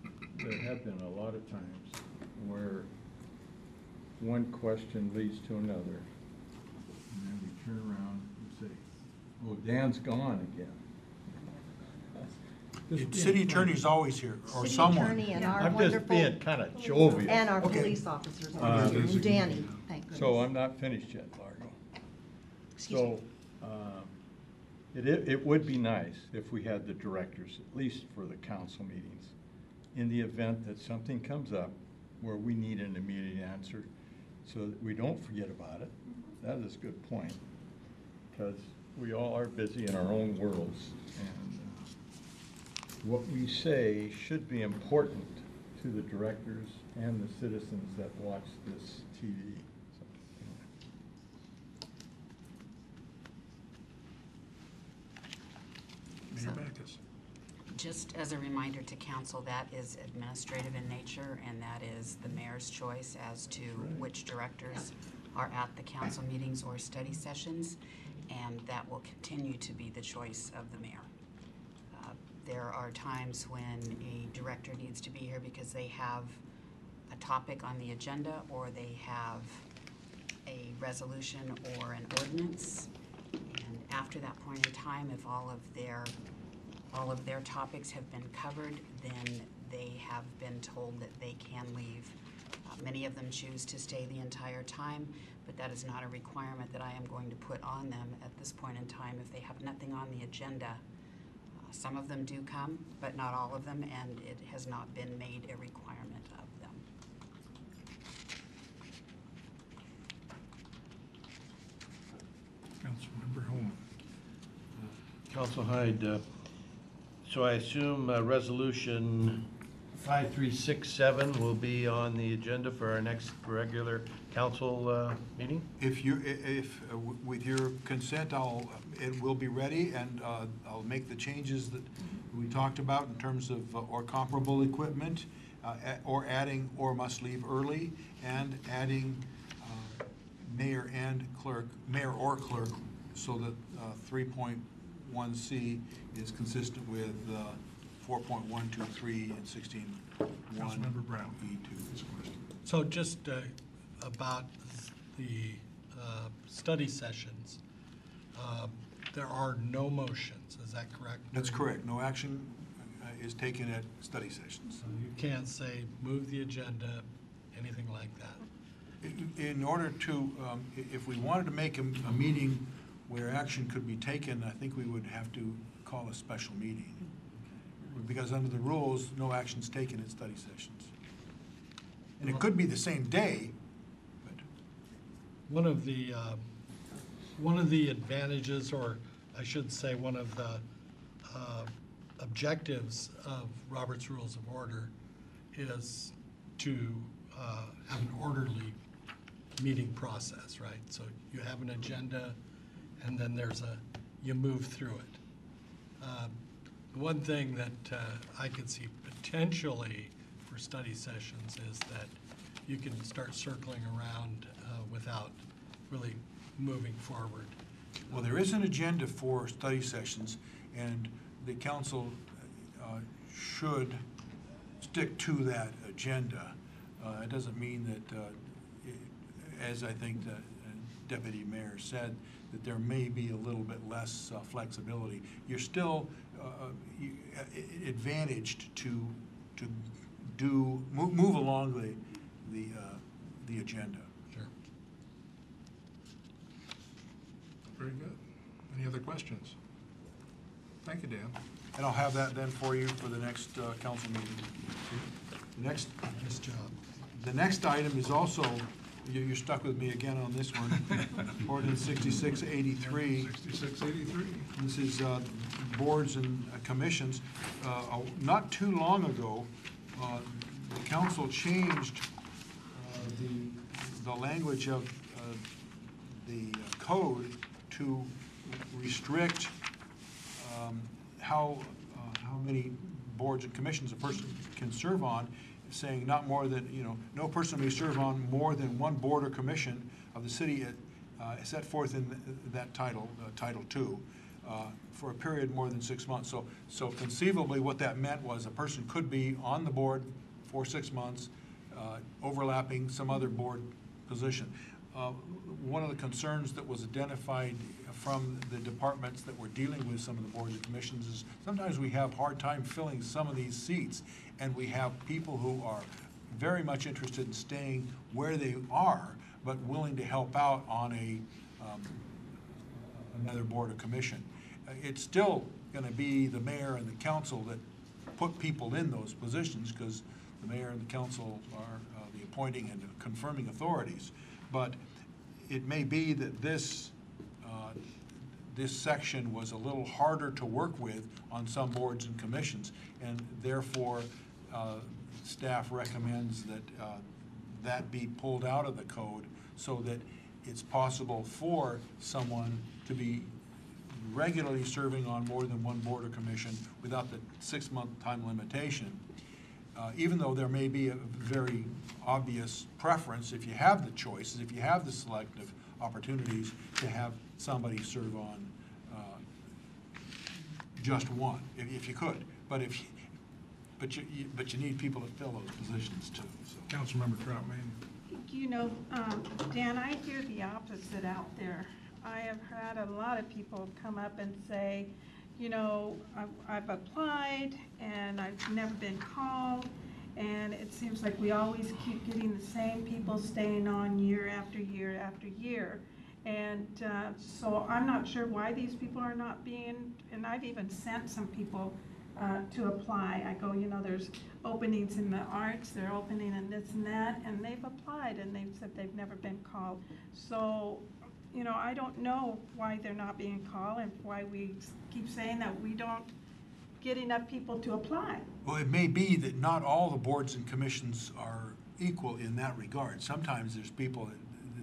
that there have been a lot of times where one question leads to another, and then we turn around and say, oh, Dan's gone again. The city attorney's always here, or City someone. attorney and our I'm just wonderful, being kind of jovial. and our Okay. police officers Uh, are here, and Danny, thank goodness. So I'm not finished yet, Largo. Excuse me. So, it would be nice if we had the directors, at least for the council meetings, in the event that something comes up where we need an immediate answer, so that we don't forget about it. That is a good point, because we all are busy in our own worlds, and what we say should be important to the directors and the citizens that watch this TV. So, Mayor Backus. Just as a reminder to council, that is administrative in nature, and that is the mayor's choice as to which directors are at the council meetings or study sessions, and that will continue to be the choice of the mayor. There are times when a director needs to be here because they have a topic on the agenda, or they have a resolution or an ordinance, and after that point in time, if all of their topics have been covered, then they have been told that they can leave. Many of them choose to stay the entire time, but that is not a requirement that I am going to put on them at this point in time if they have nothing on the agenda. Some of them do come, but not all of them, and it has not been made a requirement of them. Councilmember Holman. Council Hyde, so I assume Resolution 5367 will be on the agenda for our next regular council meeting? With your consent, it will be ready, and I'll make the changes that we talked about in terms of, or comparable equipment, or adding or must leave early, and adding mayor or clerk, so that 3.1C is consistent with 4.123 and 16.1. Councilmember Brown. E2. So just about the study sessions, there are no motions, is that correct? That's correct. No action is taken at study sessions. So you can't say move the agenda, anything like that? In order to, if we wanted to make a meeting where action could be taken, I think we would have to call a special meeting. Because under the rules, no action's taken at study sessions. And it could be the same day, but. One of the advantages, or I should say, one of the objectives of Robert's Rules of Order is to have an orderly meeting process, right? So you have an agenda, and then you move through it. one thing that I could see potentially for study sessions is that you can start circling around without really moving forward. Well, there is an agenda for study sessions, and the council should stick to that agenda. It doesn't mean that, as I think the Deputy Mayor said, that there may be a little bit less flexibility. You're still advantaged to move along the agenda. Sure. Very good. Any other questions? Thank you, Dan. And I'll have that then for you for the next council meeting. Next, Nice job. the next item is also, you're stuck with me again on this one, ordinance 6683. 6683. This is boards and commissions. Not too long ago, the council changed the language of the code to restrict how many boards and commissions a person can serve on, saying not more than, no person may serve on more than one board or commission of the city set forth in that title, Title II, for a period more than 6 months. So conceivably, what that meant was a person could be on the board for 6 months, overlapping some other board position. One of the concerns that was identified from the departments that were dealing with some of the boards and commissions is sometimes we have hard time filling some of these seats, and we have people who are very much interested in staying where they are, but willing to help out on another board or commission. It's still going to be the mayor and the council that put people in those positions, because the mayor and the council are the appointing and confirming authorities. But it may be that this section was a little harder to work with on some boards and commissions, and therefore staff recommends that that be pulled out of the code so that it's possible for someone to be regularly serving on more than one board or commission without the 6-month time limitation. Even though there may be a very obvious preference, if you have the choices, if you have the selective opportunities to have somebody serve on just one, if you could. But you need people to fill those positions too. So. Councilmember Troutman. Dan, I hear the opposite out there. I have had a lot of people come up and say, I've applied and I've never been called, and it seems like we always keep getting the same people staying on year after year after year. And so I'm not sure why these people are not being, and I've even sent some people to apply. I go, there's openings in the arts, they're opening in this and that, and they've applied and they've said they've never been called. So, I don't know why they're not being called and why we keep saying that we don't get enough people to apply. Well, it may be that not all the boards and commissions are equal in that regard. Sometimes there's people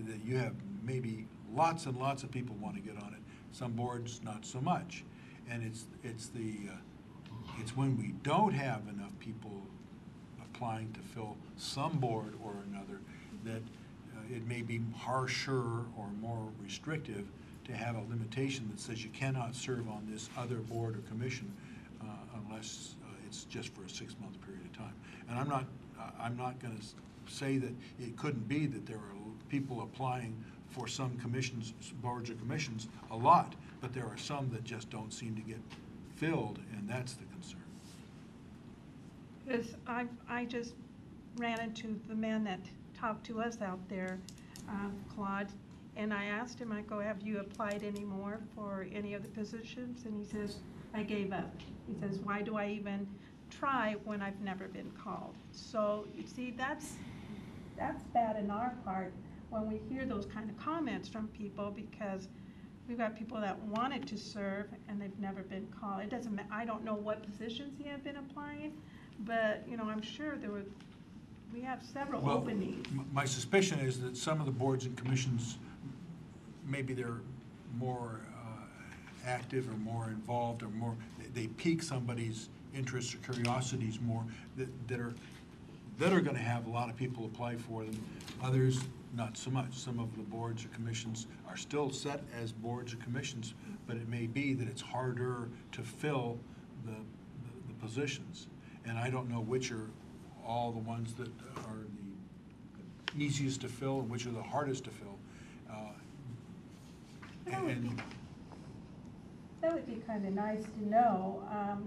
that you have maybe lots and lots of people want to get on it. Some boards, not so much. And it's when we don't have enough people applying to fill some board or another that it may be harsher or more restrictive to have a limitation that says you cannot serve on this other board or commission unless it's just for a 6-month period of time. And I'm not going to say that it couldn't be that there are people applying for some commissions, boards or commissions, a lot, but there are some that just don't seem to get filled, and that's the concern. Because I just ran into the man that talked to us out there, Claude, and I asked him, I go, have you applied anymore for any of the positions? And he says, I gave up. He says, why do I even try when I've never been called? So you see, that's bad in our part when we hear those kind of comments from people, because we've got people that wanted to serve and they've never been called. It doesn't matter. I don't know what positions he had been applying, but I'm sure we have several openings. My suspicion is that some of the boards and commissions, maybe they're more active or more involved or more, they pique somebody's interests or curiosities more, that are going to have a lot of people apply for them. Others, not so much. Some of the boards or commissions are still set as boards or commissions, but it may be that it's harder to fill the positions. And I don't know which are all the ones that are the easiest to fill and which are the hardest to fill. That would be kind of nice to know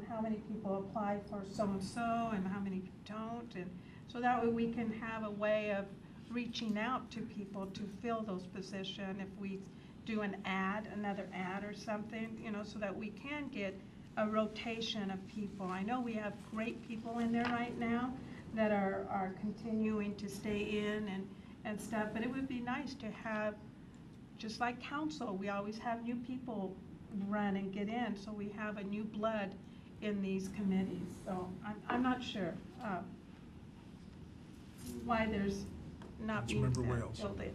how many people apply for so-and-so and how many don't. And so that way we can have a way of reaching out to people to fill those positions. If we do an ad, another ad or something, you know, so that we can get a rotation of people. I know we have great people in there right now that are continuing to stay in and stuff, but it would be nice to have, just like council, we always have new people run and get in, so we have a new blood in these committees. So I'm not sure why there's not being Councilmember Wales. filled in.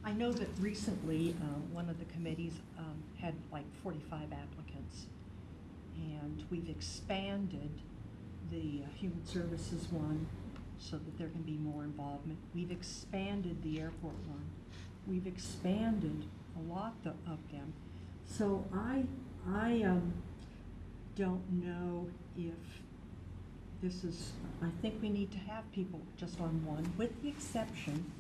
I know that recently, one of the committees had like 45 applicants, and we've expanded the Human Services one so that there can be more involvement. We've expanded the airport one. We've expanded a lot of them. So I don't know if this is, I think we need to have people just on one, with the exception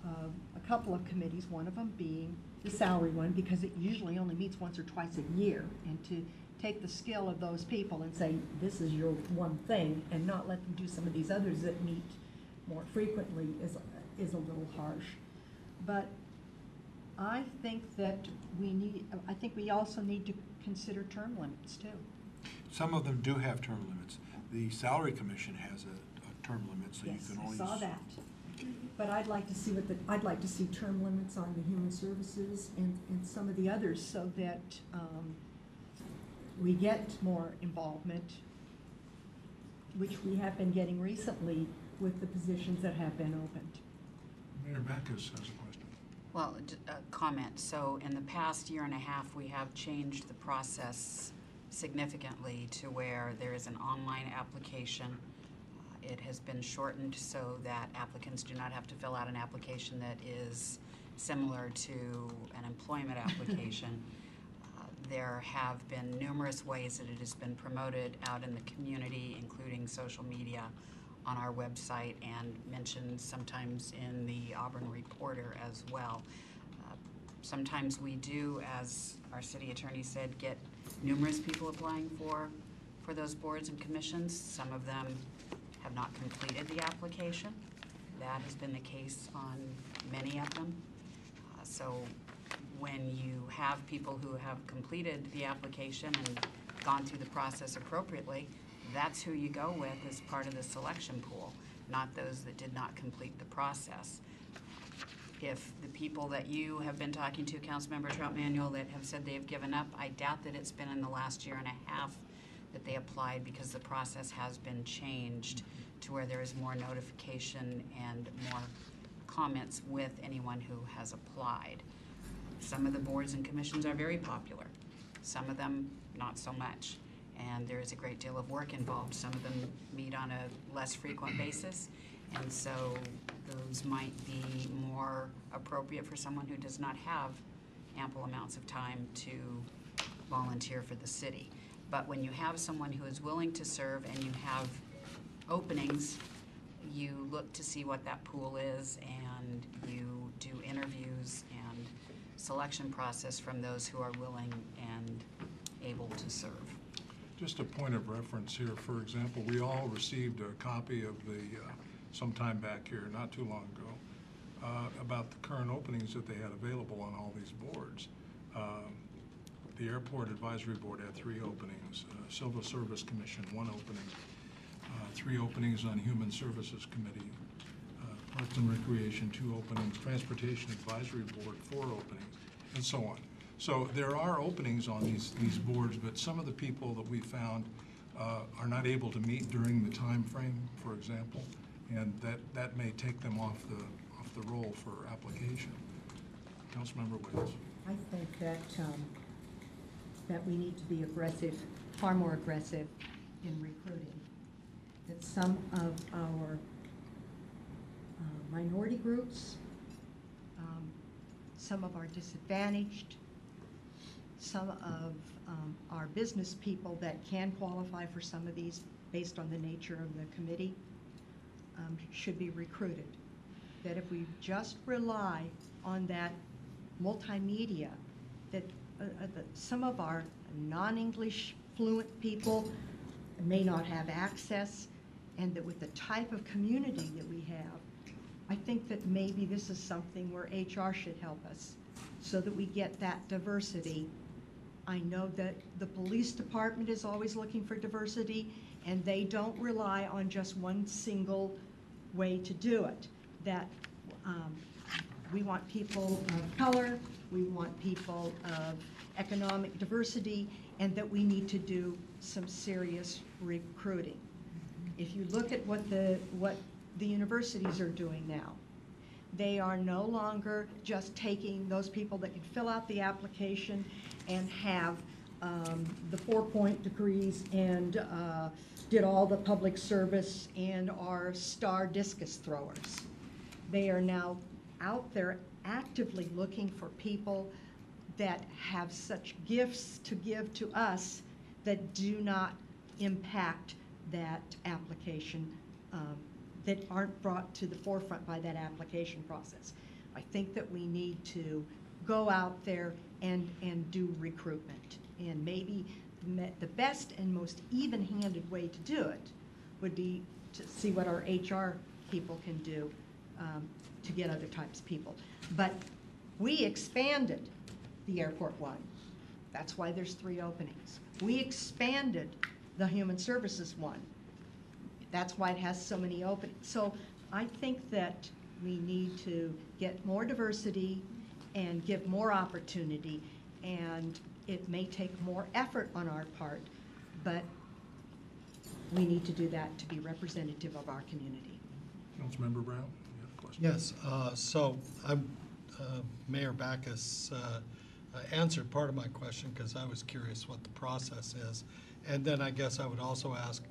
of a couple of committees, one of them being the salary one, because it usually only meets once or twice a year, and to take the skill of those people and say, this is your one thing, and not let them do some of these others that meet more frequently is a little harsh. But I think that I think we also need to consider term limits too. Some of them do have term limits. The Salary Commission has a term limit, so Yes, you can I only. saw that. But I'd like to see I'd like to see term limits on the Human Services and some of the others, so that we get more involvement, which we have been getting recently with the positions that have been opened. Mayor Backus has a question. Well, a comment. So in the past year and a half, we have changed the process significantly to where there is an online application. It has been shortened so that applicants do not have to fill out an application that is similar to an employment application. There have been numerous ways that it has been promoted out in the community, including social media, on our website, and mentioned sometimes in the Auburn Reporter as well. Sometimes we do, as our city attorney said, get numerous people applying for those boards and commissions. Some of them have not completed the application. That has been the case on many of them. So when you have people who have completed the application and gone through the process appropriately, that's who you go with as part of the selection pool, not those that did not complete the process. If the people that you have been talking to, Councilmember Trout Manuel, that have said they've given up, I doubt that it's been in the last year and a half that they applied, because the process has been changed to where there is more notification and more comments with anyone who has applied. Some of the boards and commissions are very popular. Some of them, not so much. And there is a great deal of work involved. Some of them meet on a less frequent basis, and so those might be more appropriate for someone who does not have ample amounts of time to volunteer for the city. But when you have someone who is willing to serve and you have openings, you look to see what that pool is, and you do interviews and selection process from those who are willing and able to serve. Just a point of reference here, for example, we all received a copy of the, sometime back here, not too long ago, about the current openings that they had available on all these boards. The Airport Advisory Board had 3 openings, Civil Service Commission, 1 opening, 3 openings on Human Services Committee, Parks and Recreation, 2 openings, Transportation Advisory Board, 4 openings, and so on. So there are openings on these boards, but some of the people that we found are not able to meet during the time frame, for example, and that may take them off the roll for application. Councilmember Wales. I think that that we need to be aggressive, far more aggressive in recruiting. That some of our minority groups, some of our disadvantaged, some of our business people that can qualify for some of these based on the nature of the committee should be recruited. That if we just rely on that multimedia, that some of our non-English fluent people may not have access, and that with the type of community that we have, I think that maybe this is something where HR should help us so that we get that diversity. I know that the police department is always looking for diversity, and they don't rely on just one single way to do it. That we want people of color, we want people of economic diversity, and that we need to do some serious recruiting. If you look at what the universities are doing now, they are no longer just taking those people that can fill out the application and have the 4-point degrees and did all the public service and are star discus throwers. They are now out there actively looking for people that have such gifts to give to us that do not impact that application, that aren't brought to the forefront by that application process. I think that we need to go out there and do recruitment. And maybe the best and most even-handed way to do it would be to see what our HR people can do to get other types of people. But we expanded the airport one. That's why there's 3 openings. We expanded the human services one. That's why it has so many openings. So I think that we need to get more diversity and give more opportunity, and it may take more effort on our part, but we need to do that to be representative of our community. Councilmember Brown, you have a question? Yes, so Mayor Backus answered part of my question because I was curious what the process is. And then I guess I would also ask,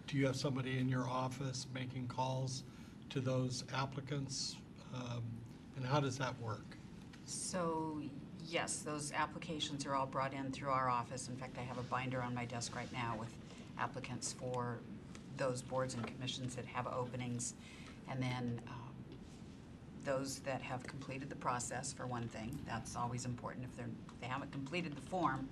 do you have somebody in your office making calls to those applicants? And how does that work? So, yes, those applications are all brought in through our office. In fact, I have a binder on my desk right now with applicants for those boards and commissions that have openings. And then those that have completed the process, for one thing. That's always important. If they haven't completed the form,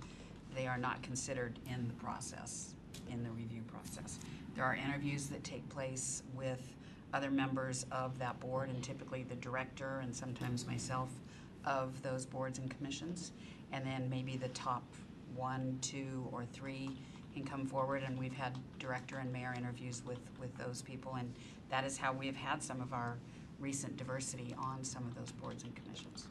they are not considered in the process, in the review process. There are interviews that take place with other members of that board, and typically the director and sometimes myself of those boards and commissions. And then maybe the top 1, 2, or 3 can come forward, and we've had director and mayor interviews with those people, and that is how we've had some of our recent diversity on some of those boards and commissions.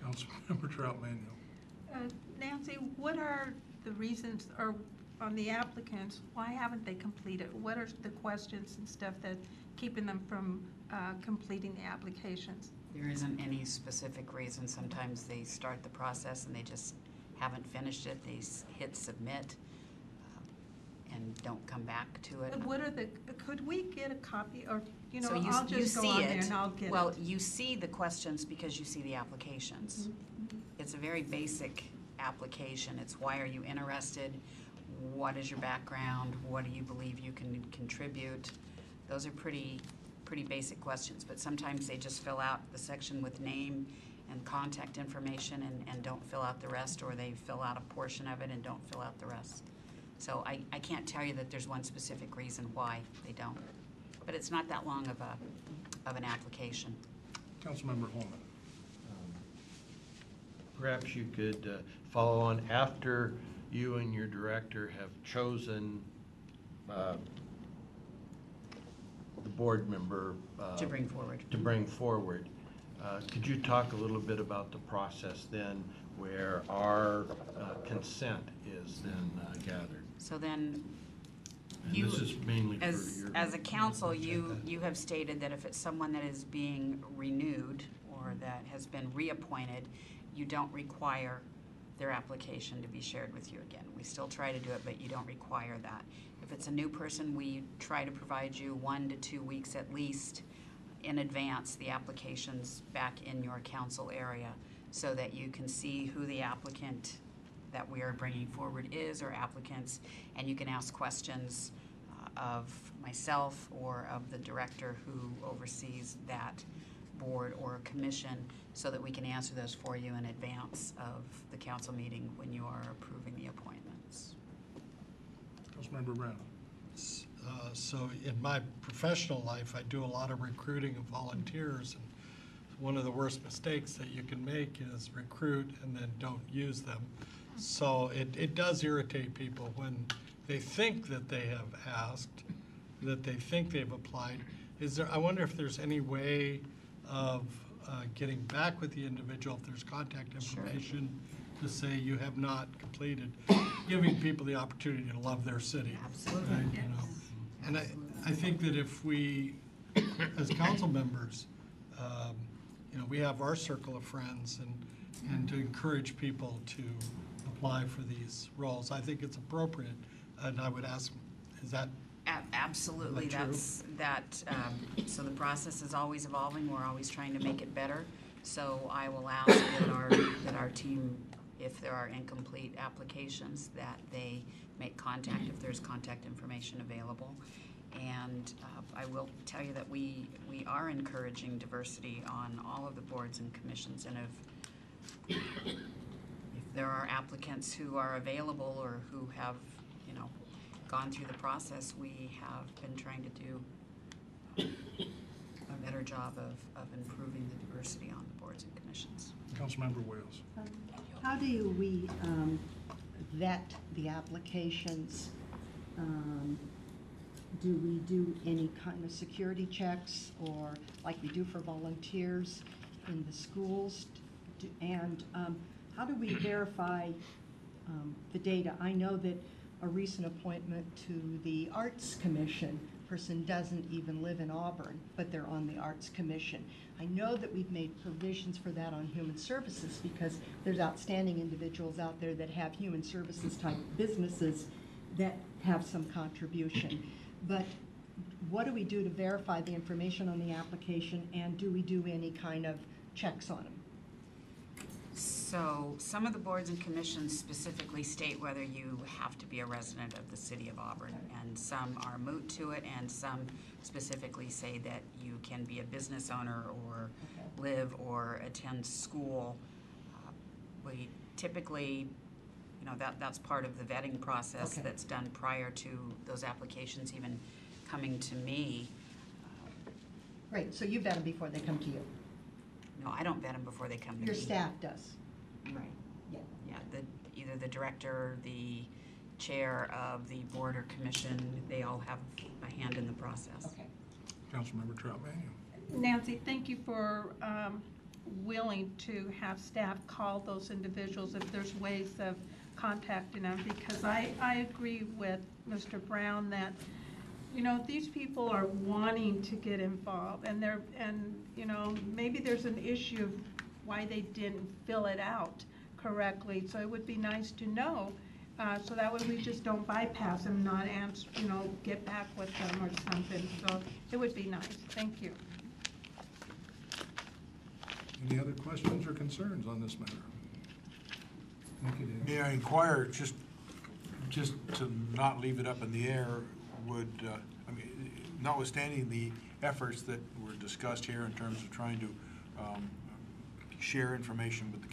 Councilmember Trout Manuel. Nancy, what are the reasons, or on the applicants, why haven't they completed? What are the questions and stuff that keeping them from completing the applications? There isn't any specific reason. Sometimes they start the process and they just haven't finished it. They hit submit and don't come back to it. What are the, could we get a copy, or, you know, So I'll just go on there and I'll get it. Well, you see the questions because you see the applications. Mm-hmm. It's a very basic application. It's why are you interested? What is your background? What do you believe you can contribute? Those are pretty basic questions, but sometimes they just fill out the section with name and contact information and don't fill out the rest, or they fill out a portion of it and don't fill out the rest. So I can't tell you that there's one specific reason why they don't, but it's not that long of an application. Councilmember Holman. Perhaps you could follow on after you and your director have chosen the board member To bring forward. Could you talk a little bit about the process then, where our consent is then gathered? So then, And you, this is mainly for your. as a council, you have stated that if it's someone that is being renewed or that has been reappointed, you don't require their application to be shared with you again. We still try to do it, but you don't require that. If it's a new person, we try to provide you 1 to 2 weeks at least in advance the applications back in your council area so that you can see who the applicant that we are bringing forward is or applicants, and you can ask questions of myself or of the director who oversees that board or commission so that we can answer those for you in advance of the council meeting when you are approving the appointments. Councilmember Brown. So in my professional life, I do a lot of recruiting of volunteers, and one of the worst mistakes that you can make is recruit and then don't use them. So it does irritate people when they think that they have asked, that they think they've applied. I wonder if there's any way of getting back with the individual, if there's contact information to say you have not completed, giving people the opportunity to love their city. Absolutely. Right, you know? And I think that if we, as council members, you know, we have our circle of friends, and to encourage people to apply for these roles, I think it's appropriate. And I would ask, is that Absolutely, Is that true? so the process is always evolving, we're always trying to make it better. So I will ask that our team, if there are incomplete applications, that they make contact if there's contact information available. And I will tell you that we are encouraging diversity on all of the boards and commissions, and if there are applicants who are available or who have, you know, gone through the process, we have been trying to do a better job of improving the diversity on the boards and commissions. Councilmember Wales. How do we vet the applications? Do we do any kind of security checks, or like we do for volunteers in the schools? And how do we verify the data? I know that a recent appointment to the Arts Commission, person doesn't even live in Auburn, but they're on the Arts Commission. I know that we've made provisions for that on Human Services because there's outstanding individuals out there that have human services type businesses that have some contribution. But what do we do to verify the information on the application, and do we do any kind of checks on them? So some of the boards and commissions specifically state whether you have to be a resident of the city of Auburn, and some are moot to it, and some specifically say that you can be a business owner or live or attend school. We typically, you know, that's part of the vetting process that's done prior to those applications even coming to me. Great, so you vet them before they come to you? No, I don't vet them before they come to me. Your staff does? Right. Yeah. Yeah, either the director, the chair of the board or commission, they all have a hand in the process. Okay. Councilmember Trout Manuel. Nancy, thank you for willing to have staff call those individuals if there's ways of contacting them, because I agree with Mr. Brown that, you know, these people are wanting to get involved, and you know, maybe there's an issue of why they didn't fill it out correctly. So it would be nice to know, so that way we just don't bypass them, not answer, you know, get back with them or something. So it would be nice. Thank you. Any other questions or concerns on this matter? Thank you, Dave. May I inquire, just to not leave it up in the air, would, I mean, notwithstanding the efforts that were discussed here in terms of trying to share information with the